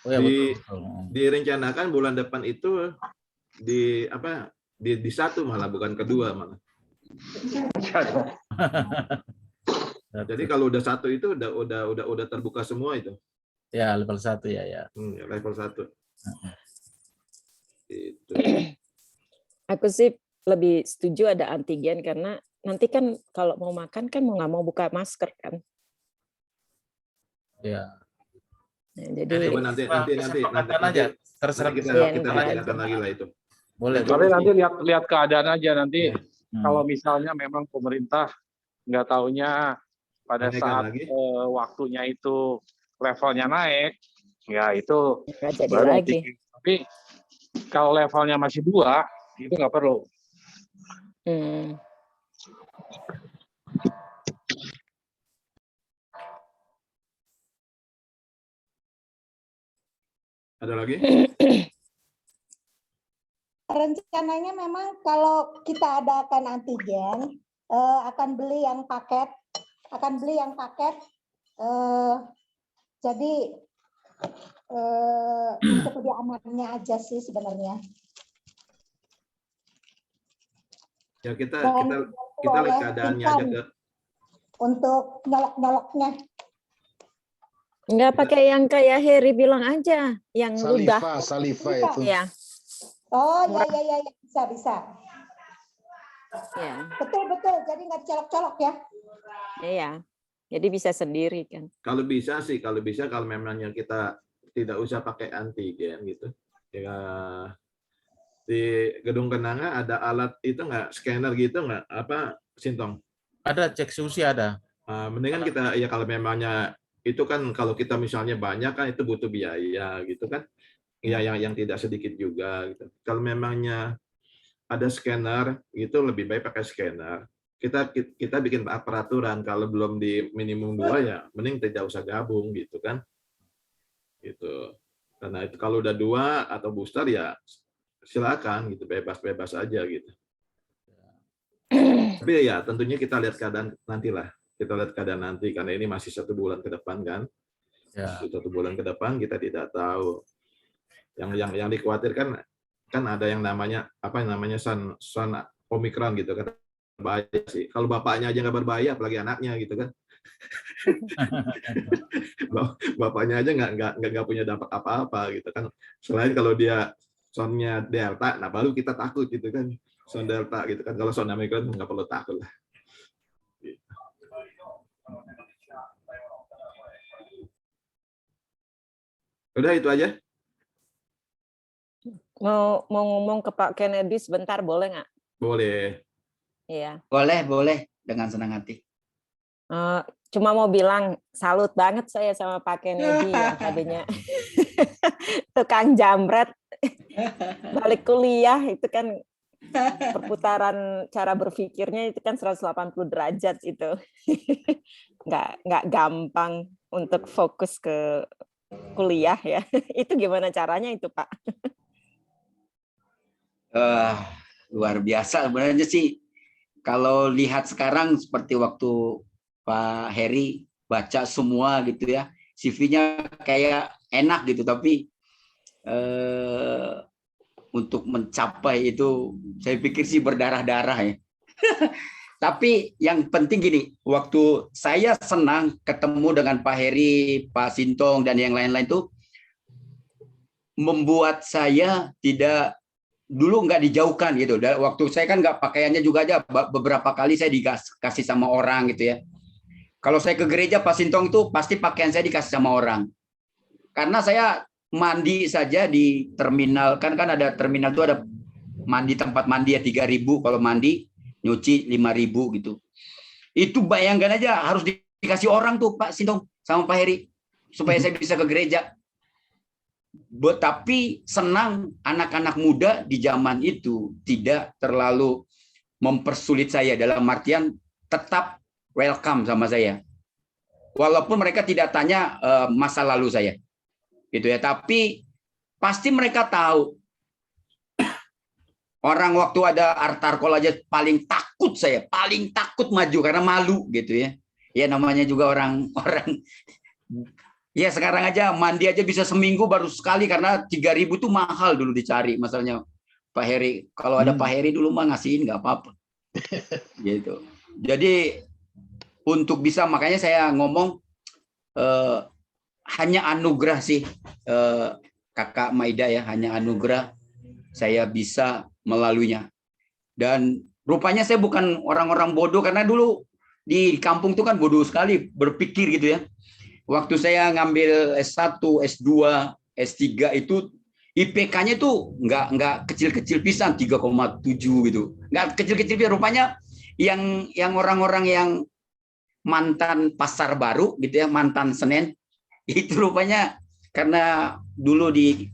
Oh ya, betul. Direncanakan bulan depan itu Di satu malah, bukan kedua malah. Nah, jadi kalau udah satu itu udah terbuka semua itu. Ya, level 1 ya. Level 1. Itu. Aku sih lebih setuju ada antigen karena nanti kan kalau mau makan kan mau nggak mau buka masker kan. Ya. Nah, jadi nanti aja. Terserah kita bicarakan lagi lah itu. Boleh. Tapi nanti lihat keadaan aja nanti. Kalau misalnya memang pemerintah nggak taunya pada saat waktunya itu levelnya naik, ya itu nggak jadi baru lagi. Tapi kalau levelnya masih 2, itu nggak perlu. Ada lagi? Rencananya memang kalau kita adakan antigen, akan beli yang paket, jadi untuk lebih amannya aja sih sebenarnya. Ya kita lihat keadaannya aja ke. Untuk nyolok-nyoloknya. Nggak pakai yang kayak Heri bilang aja, yang ludah. Saliva itu. Ya. Oh ya, bisa. Ya. Betul. Jadi nggak colok-colok ya. Iya. Jadi bisa sendiri kan. Kalau bisa kalau memangnya kita tidak usah pakai antigen gitu. Ya, di Gedung Kenanga ada alat itu nggak, scanner gitu nggak? Apa, Sintong? Ada, cek susi ada. Mendingan kita ya kalau memangnya itu kan, kalau kita misalnya banyak kan itu butuh biaya gitu kan. Ya yang tidak sedikit juga gitu. Kalau memangnya ada scanner gitu, lebih baik pakai scanner. Kita bikin peraturan kalau belum di minimum 2 ya mending tidak usah gabung gitu kan. Gitu. Karena itu kalau udah 2 atau booster ya silakan gitu, bebas aja gitu. Tapi ya tentunya kita lihat keadaan nantilah. Kita lihat keadaan nanti karena ini masih 1 bulan ke depan kan. Ya. 1 bulan ke depan kita tidak tahu. Yang dikhawatirkan kan ada yang namanya Sun Omicron gitu kan, bahaya sih. Kalau bapaknya aja nggak berbahaya, apalagi anaknya gitu kan. Bapaknya aja nggak punya dampak apa-apa gitu kan. Selain kalau dia Sunnya Delta, nah baru kita takut gitu kan. Sun Delta gitu kan. Kalau Sun Omicron nggak perlu takut lah. Udah itu aja. Mau ngomong ke Pak Kennedy sebentar, boleh nggak? Boleh. Iya. Boleh, dengan senang hati. Cuma mau bilang salut banget saya sama Pak Kennedy yang tadinya tukang jamret, balik kuliah itu kan perputaran cara berpikirnya itu kan 180 derajat itu. Nggak gampang untuk fokus ke kuliah ya. Itu gimana caranya itu, Pak? Luar biasa sebenarnya sih. Kalau lihat sekarang seperti waktu Pak Heri baca semua gitu ya, CV-nya kayak enak gitu, tapi untuk mencapai itu saya pikir sih berdarah-darah ya. Tapi yang penting gini, waktu saya senang ketemu dengan Pak Heri, Pak Sintong dan yang lain-lain itu membuat saya tidak dulu nggak dijauhkan gitu. Waktu saya kan nggak pakaiannya juga aja, beberapa kali saya dikasih sama orang gitu ya. Kalau saya ke gereja Pak Sintong itu pasti pakaian saya dikasih sama orang. Karena saya mandi saja di terminal, kan ada terminal itu ada mandi, tempat mandi ya 3.000 kalau mandi, nyuci 5.000 gitu. Itu bayangkan aja harus dikasih orang tuh Pak Sintong sama Pak Heri supaya saya bisa ke gereja. Tapi senang anak-anak muda di zaman itu tidak terlalu mempersulit saya, dalam artian tetap welcome sama saya. Walaupun mereka tidak tanya masa lalu saya. Gitu ya, tapi pasti mereka tahu. Orang waktu ada Artarkol aja paling takut saya, paling takut maju karena malu gitu ya. Ya namanya juga orang ya sekarang aja mandi aja bisa seminggu baru sekali karena 3.000 tuh mahal dulu dicari, masalahnya Pak Heri. Kalau ada Pak Heri dulu mah ngasihin nggak apa-apa. Gitu. Jadi untuk bisa, makanya saya ngomong hanya anugerah sih, Kakak Maida ya, hanya anugerah saya bisa melaluinya. Dan rupanya saya bukan orang-orang bodoh, karena dulu di kampung itu kan bodoh sekali berpikir gitu ya. Waktu saya ngambil S1, S2, S3 itu IPK-nya itu nggak kecil-kecil pisan, 3,7 gitu. Nggak kecil-kecil pisan. Rupanya yang orang-orang yang mantan Pasar Baru gitu ya, mantan Senen, itu rupanya karena dulu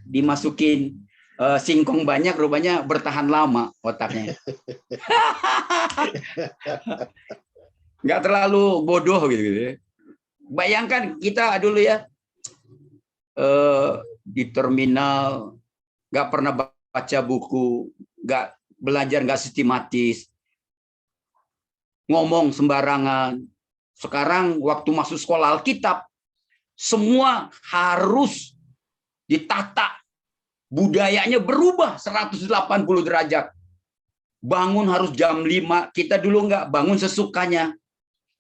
dimasukin singkong banyak, rupanya bertahan lama otaknya. Nggak terlalu bodoh gitu. Bayangkan kita dulu ya, di terminal, nggak pernah baca buku, nggak belajar, nggak sistematis, ngomong sembarangan. Sekarang waktu masuk sekolah Alkitab, semua harus ditata, budayanya berubah 180 derajat. Bangun harus jam 5, kita dulu nggak, bangun sesukanya,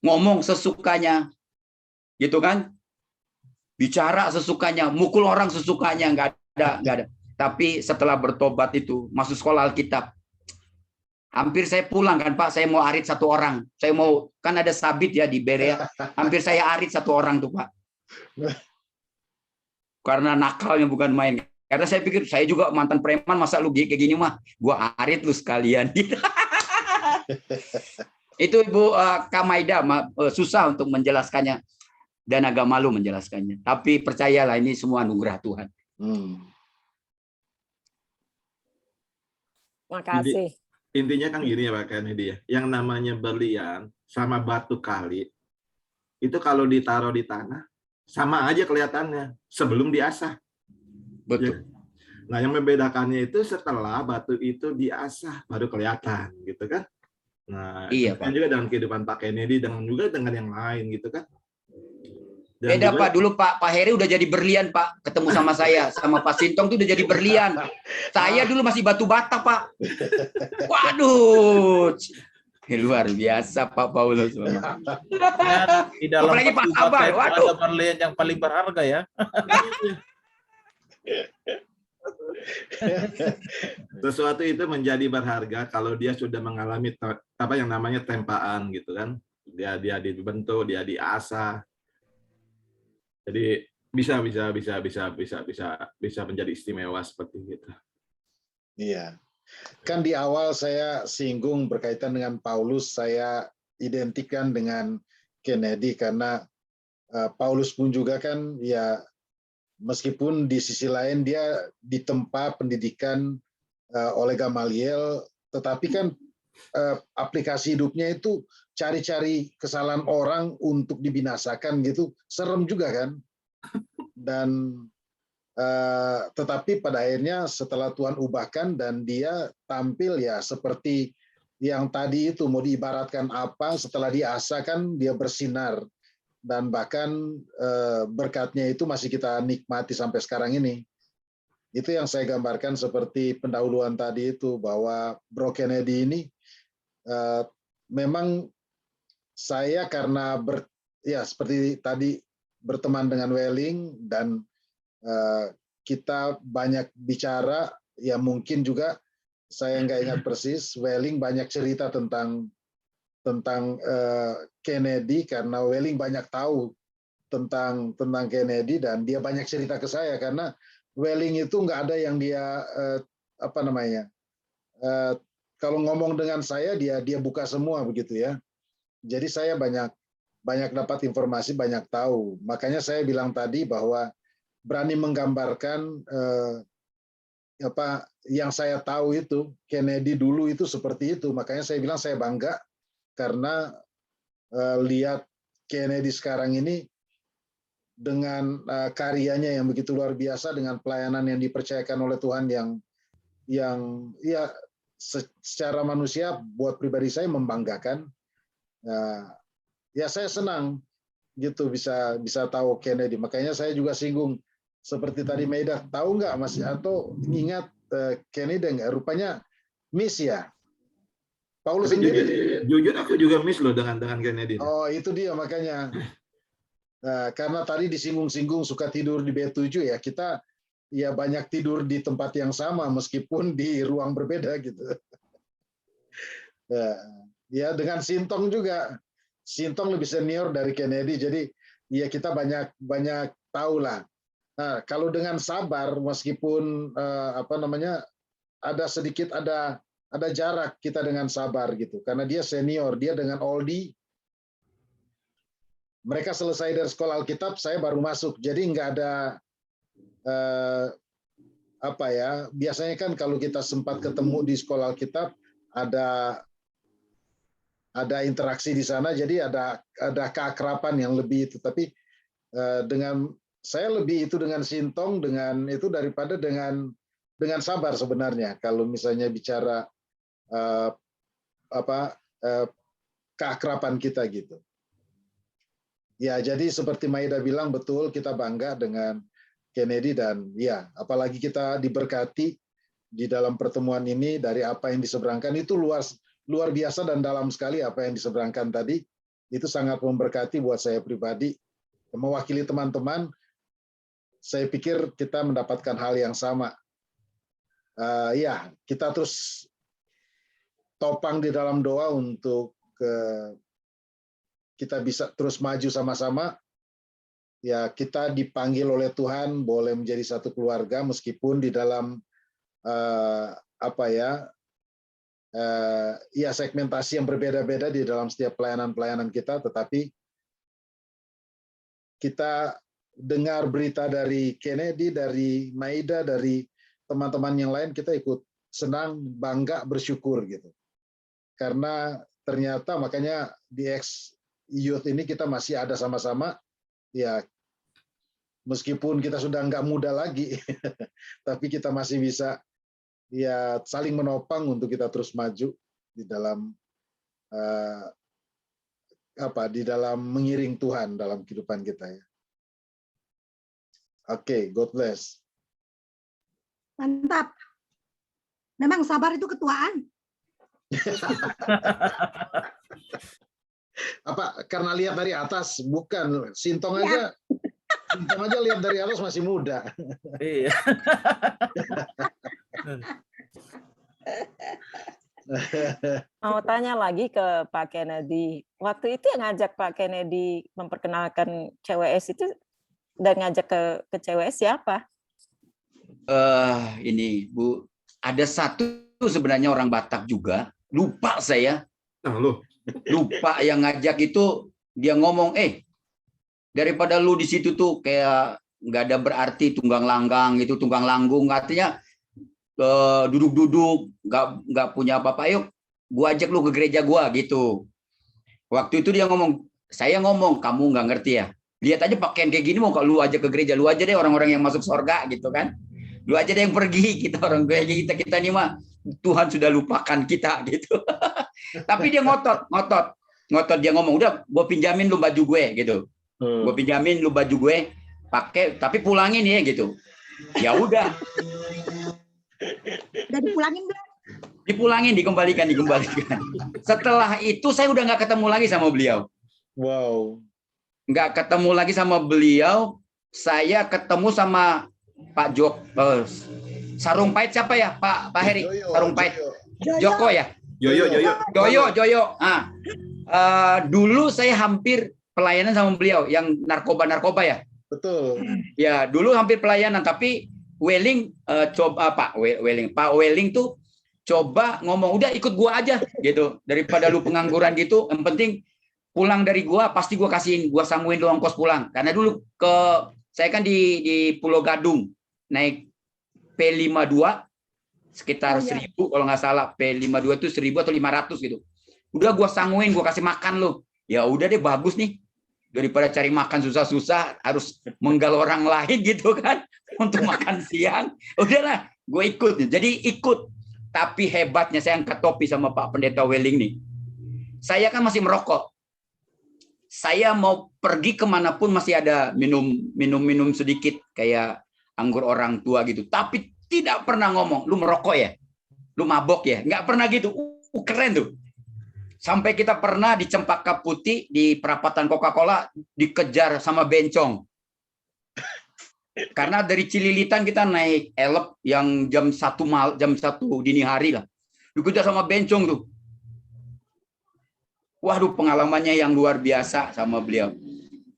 ngomong sesukanya, gitu kan? Bicara sesukanya, mukul orang sesukanya, nggak ada. Tapi setelah bertobat itu, masuk sekolah Alkitab, hampir saya pulang kan Pak, saya mau arit 1 orang. Saya mau, kan ada sabit ya di Berea, hampir saya arit 1 orang tuh Pak. Karena nakalnya bukan main. Karena saya pikir, saya juga mantan preman, masa lu kayak gini mah, gua arit lu sekalian. Itu Ibu Kak Maida, susah untuk menjelaskannya. Dan agak malu menjelaskannya. Tapi percayalah, ini semua anugerah Tuhan. Makasih. Intinya kan gini ya Pak Kennedy ya. Yang namanya berlian sama batu kali, itu kalau ditaruh di tanah, sama aja kelihatannya sebelum diasah. Betul. Nah, yang membedakannya itu setelah batu itu diasah baru kelihatan, gitu kan? Nah, iya Pak. juga dalam kehidupan Pak Kennedy, juga dengan yang lain, gitu kan? Dan beda juga, Pak, dulu Pak Heri udah jadi berlian Pak, ketemu sama saya, sama Pak Sintong tuh udah jadi berlian. Saya dulu masih batu bata Pak. Waduh, luar biasa Pak Paulus. Di dalam apalagi Pak Kabar, waduh. ada berlian yang paling berharga ya. Sesuatu itu menjadi berharga kalau dia sudah mengalami apa yang namanya tempaan, gitu kan? Dia dibentuk, dia diasah. Jadi bisa menjadi istimewa seperti itu. Iya. Kan di awal saya singgung berkaitan dengan Paulus, saya identikan dengan Kennedy karena Paulus pun juga kan ya, meskipun di sisi lain dia ditempa pendidikan oleh Gamaliel, tetapi kan aplikasi hidupnya itu cari-cari kesalahan orang untuk dibinasakan gitu, serem juga kan. Dan tetapi pada akhirnya setelah Tuhan ubahkan dan dia tampil ya seperti yang tadi itu, mau diibaratkan apa, setelah diasah kan dia bersinar. Dan bahkan berkatnya itu masih kita nikmati sampai sekarang ini. Itu yang saya gambarkan seperti pendahuluan tadi itu, bahwa Bro Kennedy ini memang saya karena seperti tadi berteman dengan Welling dan kita banyak bicara, ya mungkin juga saya nggak ingat persis, Welling banyak cerita tentang Kennedy karena Welling banyak tahu tentang Kennedy dan dia banyak cerita ke saya karena Welling itu nggak ada yang dia kalau ngomong dengan saya dia buka semua begitu ya. Jadi saya banyak dapat informasi, banyak tahu. Makanya saya bilang tadi bahwa berani menggambarkan yang saya tahu itu, Kennedy dulu itu seperti itu. Makanya saya bilang saya bangga karena lihat Kennedy sekarang ini dengan karyanya yang begitu luar biasa, dengan pelayanan yang dipercayakan oleh Tuhan yang ya secara manusia buat pribadi saya membanggakan. Ya saya senang gitu bisa tahu Kennedy. Makanya saya juga singgung seperti tadi Maida, tahu nggak Mas atau ingat Kennedy nggak? Rupanya miss ya. Paulus sendiri. Jujur aku juga miss loh dengan Kennedy. Oh, itu dia makanya. Nah, karena tadi disinggung-singgung suka tidur di B7 ya, kita ya banyak tidur di tempat yang sama meskipun di ruang berbeda gitu. Ya dengan Sintong juga. Sintong lebih senior dari Kennedy, jadi ya kita banyak tahu lah. Nah, kalau dengan Sabar meskipun ada jarak kita dengan Sabar gitu, karena dia senior, dia dengan Oldie. Mereka selesai dari sekolah Alkitab, saya baru masuk, jadi nggak ada biasanya kan kalau kita sempat ketemu di sekolah Alkitab ada interaksi di sana, jadi ada keakraban yang lebih itu. Tapi dengan saya lebih itu dengan Sintong dengan itu daripada dengan Sabar sebenarnya. Kalau misalnya bicara keakraban kita gitu. Ya, jadi seperti Maida bilang betul, kita bangga dengan Kennedy dan ya, apalagi kita diberkati di dalam pertemuan ini dari apa yang diseberangkan itu luar biasa dan dalam sekali apa yang diseberangkan tadi. Itu sangat memberkati buat saya pribadi. Mewakili teman-teman, saya pikir kita mendapatkan hal yang sama. Ya, kita terus topang di dalam doa untuk kita bisa terus maju sama-sama. Ya, kita dipanggil oleh Tuhan boleh menjadi satu keluarga meskipun di dalam segmentasi yang berbeda-beda di dalam setiap pelayanan-pelayanan kita, tetapi kita dengar berita dari Kennedy, dari Maida, dari teman-teman yang lain, kita ikut senang, bangga, bersyukur gitu. Karena ternyata makanya di Youth ini kita masih ada sama-sama, ya meskipun kita sudah nggak muda lagi, tapi kita masih bisa ya saling menopang untuk kita terus maju di dalam di dalam mengiring Tuhan dalam kehidupan kita ya. Oke, God bless. Mantap. Memang Sabar itu ketuaan. Apa karena lihat dari atas? Bukan, Sintong aja. Sintong aja lihat dari atas masih muda. Iya. Mau tanya lagi ke Pak Kennedy. Waktu itu yang ngajak Pak Kennedy memperkenalkan CWS itu dan ngajak ke CWS siapa? Ini Bu, ada satu sebenarnya orang Batak juga, lupa saya. Lupa yang ngajak itu, dia ngomong, daripada lu di situ tuh kayak nggak ada berarti tunggang langgung, artinya duduk-duduk, nggak punya apa-apa, yuk gua ajak lu ke gereja gua gitu. Waktu itu dia ngomong, saya ngomong, kamu nggak ngerti ya, lihat aja pakaian kayak gini mau kalau lu ajak ke gereja, lu aja deh orang-orang yang masuk surga gitu kan, lu aja deh yang pergi, kita orang gereja kita nih mah Tuhan sudah lupakan kita gitu. Tapi dia ngotot dia ngomong, udah gue pinjamin lu baju gue gitu, gue pinjamin lu baju gue pakai, tapi pulangin ya gitu. Ya udah. Udah dipulangin belum? Dipulangin, dikembalikan. Setelah itu saya udah nggak ketemu lagi sama beliau. Wow. Nggak ketemu lagi sama beliau. Saya ketemu sama Pak Sarung Pahit siapa ya? Pak Heri. Sarung Pahit. Joko ya? Joyo. Dulu saya hampir pelayanan sama beliau yang narkoba ya. Betul. Ya, dulu hampir pelayanan, tapi Welling Pak Welling tuh coba ngomong, udah ikut gua aja gitu, daripada lu pengangguran gitu, yang penting pulang dari gua pasti gua kasihin, gua sangguin lu ongkos pulang. Karena dulu saya kan di Pulau Gadung naik P52 sekitar 1.000 kalau nggak salah, P52 itu 1.000 atau 500 gitu. Udah gua sangguin, gua kasih makan lu. Ya udah deh, bagus nih. Daripada cari makan susah-susah harus menggal orang lain gitu kan untuk makan siang. Udahlah, gue ikut. Jadi ikut. Tapi hebatnya saya angkat topi sama Pak Pendeta Welling nih. Saya kan masih merokok. Saya mau pergi kemanapun masih ada minum sedikit kayak anggur orang tua gitu. Tapi tidak pernah ngomong, lu merokok ya, lu mabok ya, nggak pernah gitu. Keren tuh. Sampai kita pernah di Cempaka Putih di perapatan Coca-Cola dikejar sama bencong. Karena dari Cililitan kita naik elep yang jam 1 dini hari lah. Dikejar sama bencong tuh. Waduh, pengalamannya yang luar biasa sama beliau.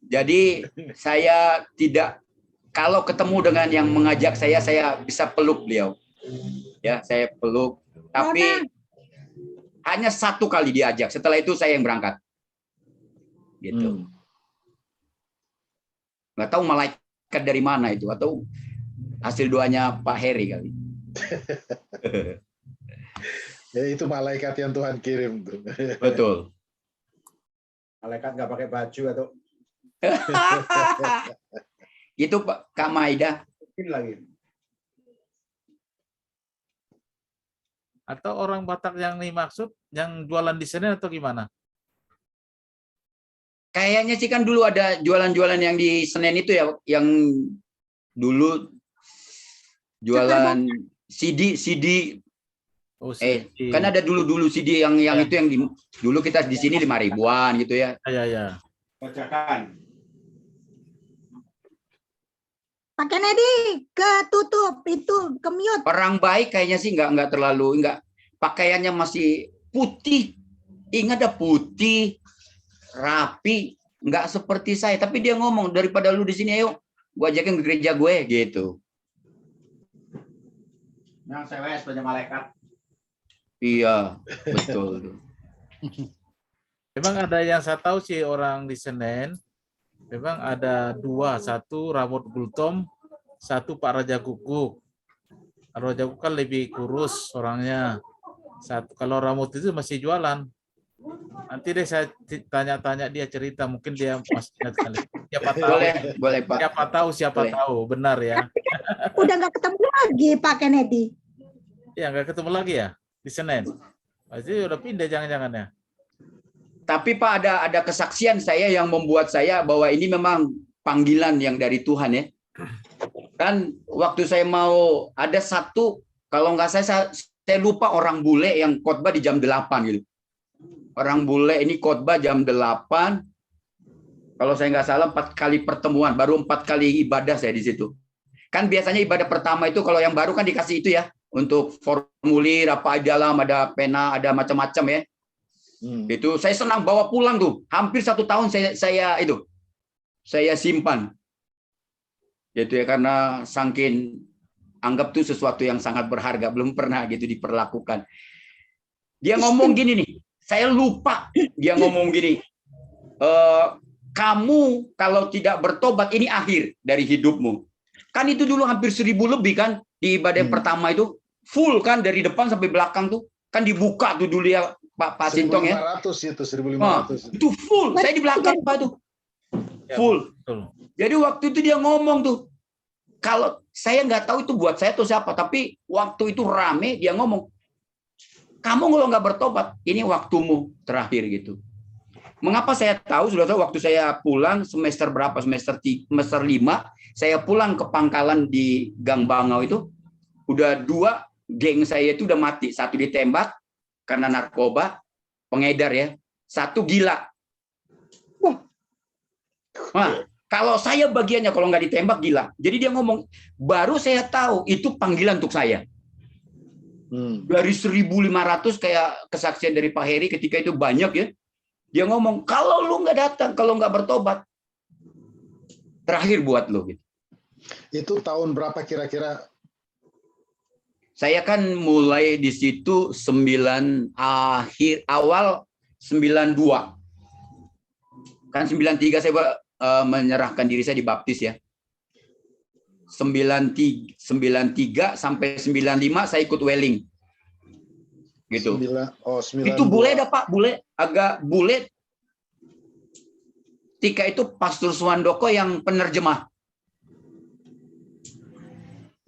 Jadi saya tidak, kalau ketemu dengan yang mengajak saya bisa peluk beliau. Ya, saya peluk. Tapi hanya 1 kali diajak. Setelah itu saya yang berangkat. Gitu. Nggak tahu malaikat dari mana itu, atau hasil doanya Pak Heri kali. Ya, itu malaikat yang Tuhan kirim. Betul. Malaikat nggak pakai baju atau Itu Pak Kak Maida. mungkin lagi. Atau orang Batak yang dimaksud yang jualan di Senen atau gimana? Kayaknya sih kan dulu ada jualan-jualan yang di Senen itu ya, yang dulu jualan CD. Oh, Kan ada dulu CD yang itu yang dulu kita di sini 5.000-an gitu ya. Ya. Bacakan. Pak Kennedy, ketutup itu, ke-mute. Orang baik kayaknya sih nggak terlalu, pakaiannya masih putih. Ingat ada putih, rapi, nggak seperti saya. Tapi dia ngomong, daripada lu di sini, ayo gua ajakin ke gereja gue gitu. Yang sewes banyak malaikat. Iya, betul. Memang ada yang saya tahu sih orang di Senen, memang ada 2, 1 rambut gultom, 1 Pak Raja Guguk. Raja Guguk kan lebih kurus orangnya. 1 kalau rambut itu masih jualan. Nanti deh saya tanya-tanya dia cerita, mungkin dia masih ingat kali. Siapa tahu. Boleh Pak. Siapa tahu, benar ya. Udah nggak ketemu lagi Pak Kennedy. Ya nggak ketemu lagi ya di Senen. Pasti udah pindah jangan-jangan ya. Tapi Pak ada kesaksian saya yang membuat saya bahwa ini memang panggilan yang dari Tuhan ya. Kan waktu saya mau ada 1, kalau nggak saya lupa orang bule yang khotbah di jam 8 gitu. Orang bule ini khotbah jam 8. Kalau saya nggak salah 4 kali pertemuan, baru 4 kali ibadah saya di situ. Kan biasanya ibadah pertama itu kalau yang baru kan dikasih itu ya, untuk formulir apa aja lah, ada pena, ada macam-macam ya. Itu saya senang bawa pulang tuh. Hampir 1 tahun saya simpan. Gitu ya, karena saking anggap tuh sesuatu yang sangat berharga, belum pernah gitu diperlakukan. Dia ngomong gini nih, saya lupa dia ngomong gini. Kamu kalau tidak bertobat ini akhir dari hidupmu. Kan itu dulu hampir 1.000 lebih kan di ibadah pertama itu full kan dari depan sampai belakang tuh kan dibuka tuh dulu ya Pak Sintong ya. 1.500 itu 1.500. Itu full. Saya di belakang Pak tuh. Full. Jadi waktu itu dia ngomong tuh, kalau saya nggak tahu itu buat saya atau siapa, tapi waktu itu rame dia ngomong, kamu kalau nggak bertobat, ini waktumu terakhir gitu. Mengapa saya tahu? Sudah tahu waktu saya pulang semester berapa? Semester 5, saya pulang ke pangkalan di Gang Bangau itu, udah 2 geng saya itu udah mati. 1 ditembak karena narkoba, pengedar ya. 1 gila. Nah, kalau saya bagiannya kalau nggak ditembak gila. Jadi dia ngomong, baru saya tahu itu panggilan untuk saya. Dari 1.500 kayak kesaksian dari Pak Heri ketika itu banyak ya. Dia ngomong, kalau lu nggak datang, kalau nggak bertobat, terakhir buat lu. Gitu. Itu tahun berapa kira-kira? Saya kan mulai di situ awal 92. Kan 93 saya menyerahkan diri saya dibaptis ya. 93 sampai 95 saya ikut Welling. Gitu. 92. Itu bule dah Pak, agak bule. Ketika itu Pastor Suwandoko yang penerjemah.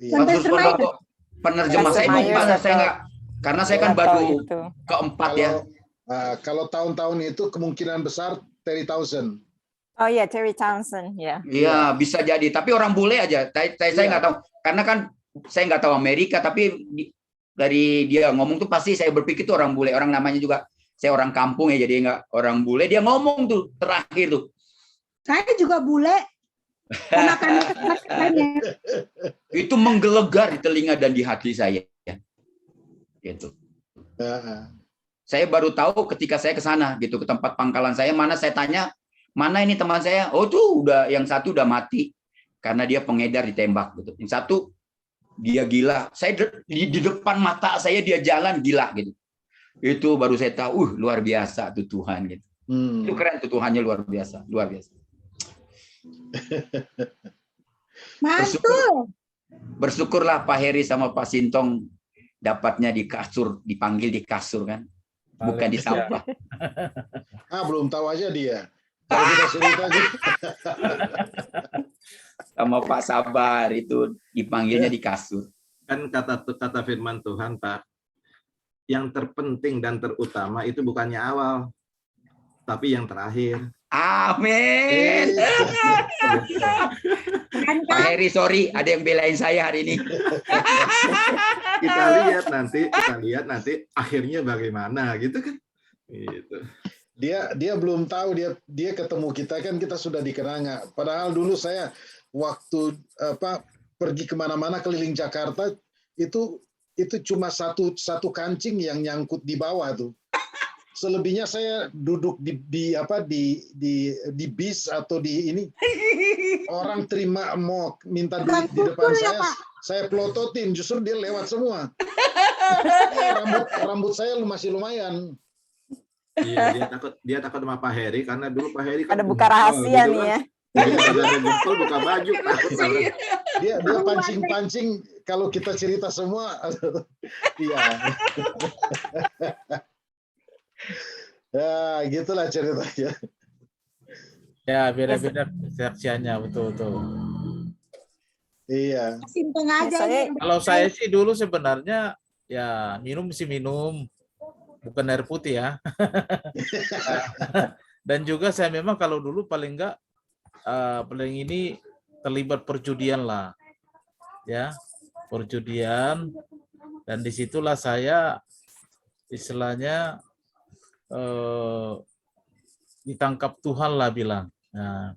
Pastor Suwandoko penerjemah. Saya lupa, saya enggak, karena saya kan baru keempat ya. Kalau tahun-tahun itu kemungkinan besar Terry Townsend. Oh iya, Terry Townsend ya. Iya, bisa jadi. Tapi orang bule aja. Saya nggak tahu. Karena kan saya nggak tahu Amerika, tapi dari dia ngomong tuh pasti saya berpikir tuh orang bule, orang namanya juga saya orang kampung ya, jadi nggak orang bule. Dia ngomong tuh terakhir tuh. Saya juga bule. Itu menggelegar di telinga dan di hati saya. Gitu. Saya baru tahu ketika saya ke sana gitu, ke tempat pangkalan saya, mana saya tanya, mana ini teman saya? Oh tuh udah, yang satu udah mati karena dia pengedar ditembak gitu. Yang satu dia gila. Saya di depan mata saya dia jalan gila gitu. Itu baru saya tahu, luar biasa tuh Tuhan gitu. Itu keren tuh Tuhannya, luar biasa, luar biasa. Bersyukurlah Pak Heri sama Pak Sintong dapatnya di kasur, dipanggil di kasur kan, bukan di sampah. Belum tahu aja dia. Kalau kita cerita aja. Sama Pak Sabar itu dipanggilnya di kasur. Kan kata firman Tuhan, Pak, yang terpenting dan terutama itu bukannya awal, tapi yang terakhir. Amin. Pak Heri, sorry, ada yang belain saya hari ini. Kita lihat nanti akhirnya bagaimana gitu kan. Gitu. Dia belum tahu, dia ketemu kita kan, kita sudah di Kenanga. Padahal dulu saya waktu pergi kemana-mana keliling Jakarta itu cuma satu kancing yang nyangkut di bawah tuh. Selebihnya saya duduk di bis atau di ini, orang terima mau minta duit di depan saya pelototin, justru dia lewat semua. Rambut saya masih lumayan. Iya, dia takut sama Pak Heri karena dulu Pak Heri kan ada buka rahasia gitu nih ya. Ada jempol buka baju takut. Dia pancing-pancing kalau kita cerita semua. Iya. Ya, gitulah ceritanya. Ya, beda-beda kesaksiannya, betul. Iya. Simpel aja. Kalau saya sih dulu sebenarnya ya minum sih minum, bukan air putih ya. Dan juga saya memang kalau dulu paling enggak paling ini terlibat perjudian lah, ya, perjudian, dan disitulah saya istilahnya ditangkap Tuhan lah bilang. Nah,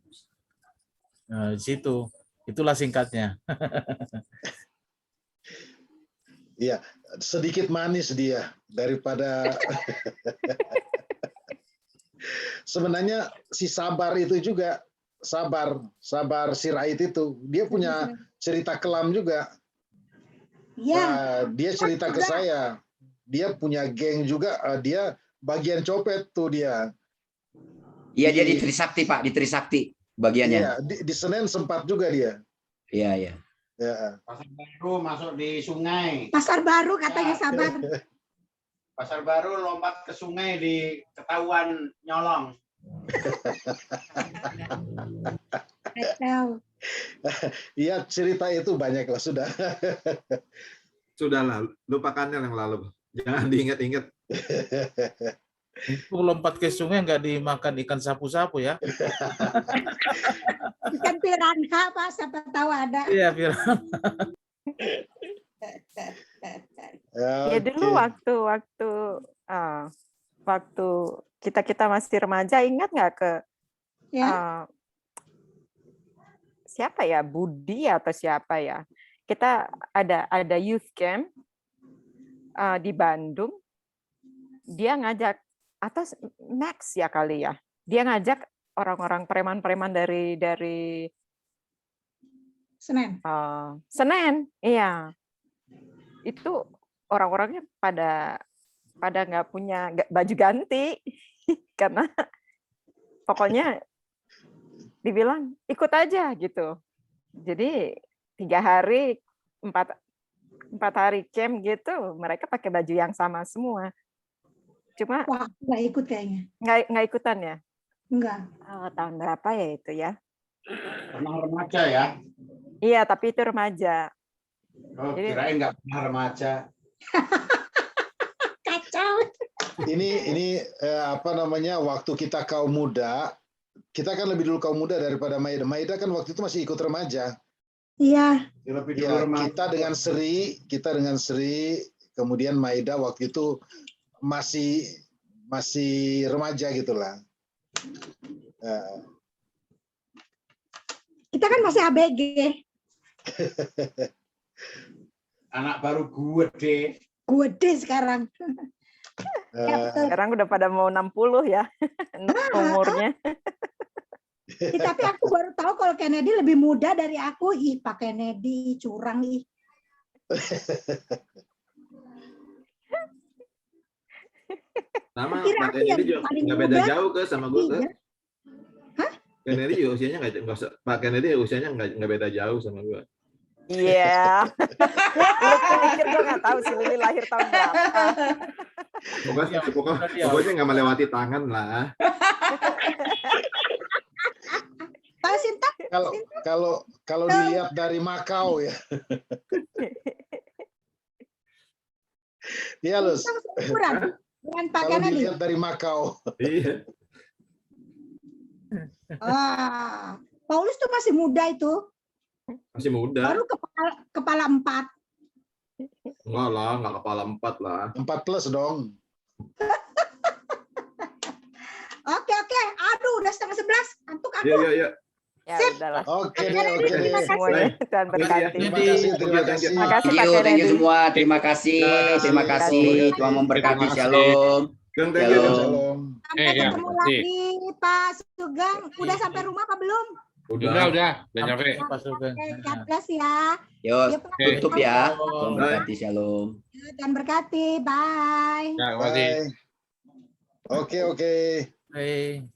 di situ, itulah singkatnya. Iya, sedikit manis dia daripada sebenarnya si Sabar itu juga Sabar Sirait itu dia punya cerita kelam juga. Iya. Dia cerita ke saya, dia punya geng juga, dia bagian copet tuh dia. Iya, dia di Trisakti, Pak, di Trisakti bagiannya. Iya, di Senen sempat juga dia. Iya. Ya. Pasar Baru masuk di sungai. Pasar Baru katanya Sabar. Pasar Baru lompat ke sungai di ketahuan nyolong. Iya, cerita itu banyak lah sudah. Sudahlah, lupakannya yang lalu. Jangan diingat-ingat. Itu lompat ke sungai nggak dimakan ikan sapu-sapu ya? Ikan piranha Pak, siapa tahu ada. Iya, piranha. Ya dulu waktu kita masih remaja, ingat nggak ke siapa ya, Budi atau siapa ya? Kita ada youth camp di Bandung. Dia ngajak, atau Max ya kali ya, dia ngajak orang-orang preman-preman dari Senen. Senen, iya. Itu orang-orangnya pada nggak punya baju ganti karena pokoknya dibilang ikut aja gitu. Jadi 3 hari 4 hari camp gitu, mereka pakai baju yang sama semua. Cuma nggak ikut kayaknya. Nggak ikutan ya? Enggak. Tahun berapa ya itu ya? Pernah remaja ya? Iya, tapi itu remaja. Oh, kirain nggak pernah remaja. Kacau. Ini apa namanya, waktu kita kaum muda, kita kan lebih dulu kaum muda daripada Maida. Maida kan waktu itu masih ikut remaja. Iya. Lebih Ya, dulu kita dengan Sri, kemudian Maida waktu itu masih remaja gitulah. Kita kan masih ABG. anak baru gue deh. Gede sekarang. Sekarang udah pada mau 60 ya umurnya. Tapi aku baru tahu kalau Kennedy lebih muda dari aku. Ih, Pak Kennedy curang ih. Sama Kira Pak aku Kennedy yang juga paling nggak beda muda. jauh ke sama gue ke. Iya. Hah? Kennedy juga usianya nggak usah. Pak Kennedy usianya nggak beda jauh sama gue. Iya. Lu pikir gue nggak tahu si Lili lahir tahun berapa. Pokoknya nggak melewati tangan lah. Pak Sinta, Kalau dilihat dari Makau ya. Iya, Lus. kurang dengan Pak Kalau Kennedy. dilihat dari Makau. Iya. Paulus tuh masih muda itu. Masih muda. Baru kepala 4. Enggak lah, nggak kepala 4 lah. 4+ dong. Oke. Aduh, udah 10:30. Antuk aku. Iya. Ya udahlah. Oke deh. Semuanya Tuhan berkati. Terima kasih. Terima kasih Pak Thank you Kennedy. semua. Terima kasih. Tuhan memberkati. Shalom. Thank you. Shalom. Sampai ketemu lagi Pak Sugeng. Udah sampai rumah apa belum? Udah nyampe. Pak Sugeng. God bless ya. Yuk, Pak. tutup ya. Tuhan memberkati. Shalom. Tuhan berkati. Bye. Ya, terima kasih. Bye. Oke. Hai.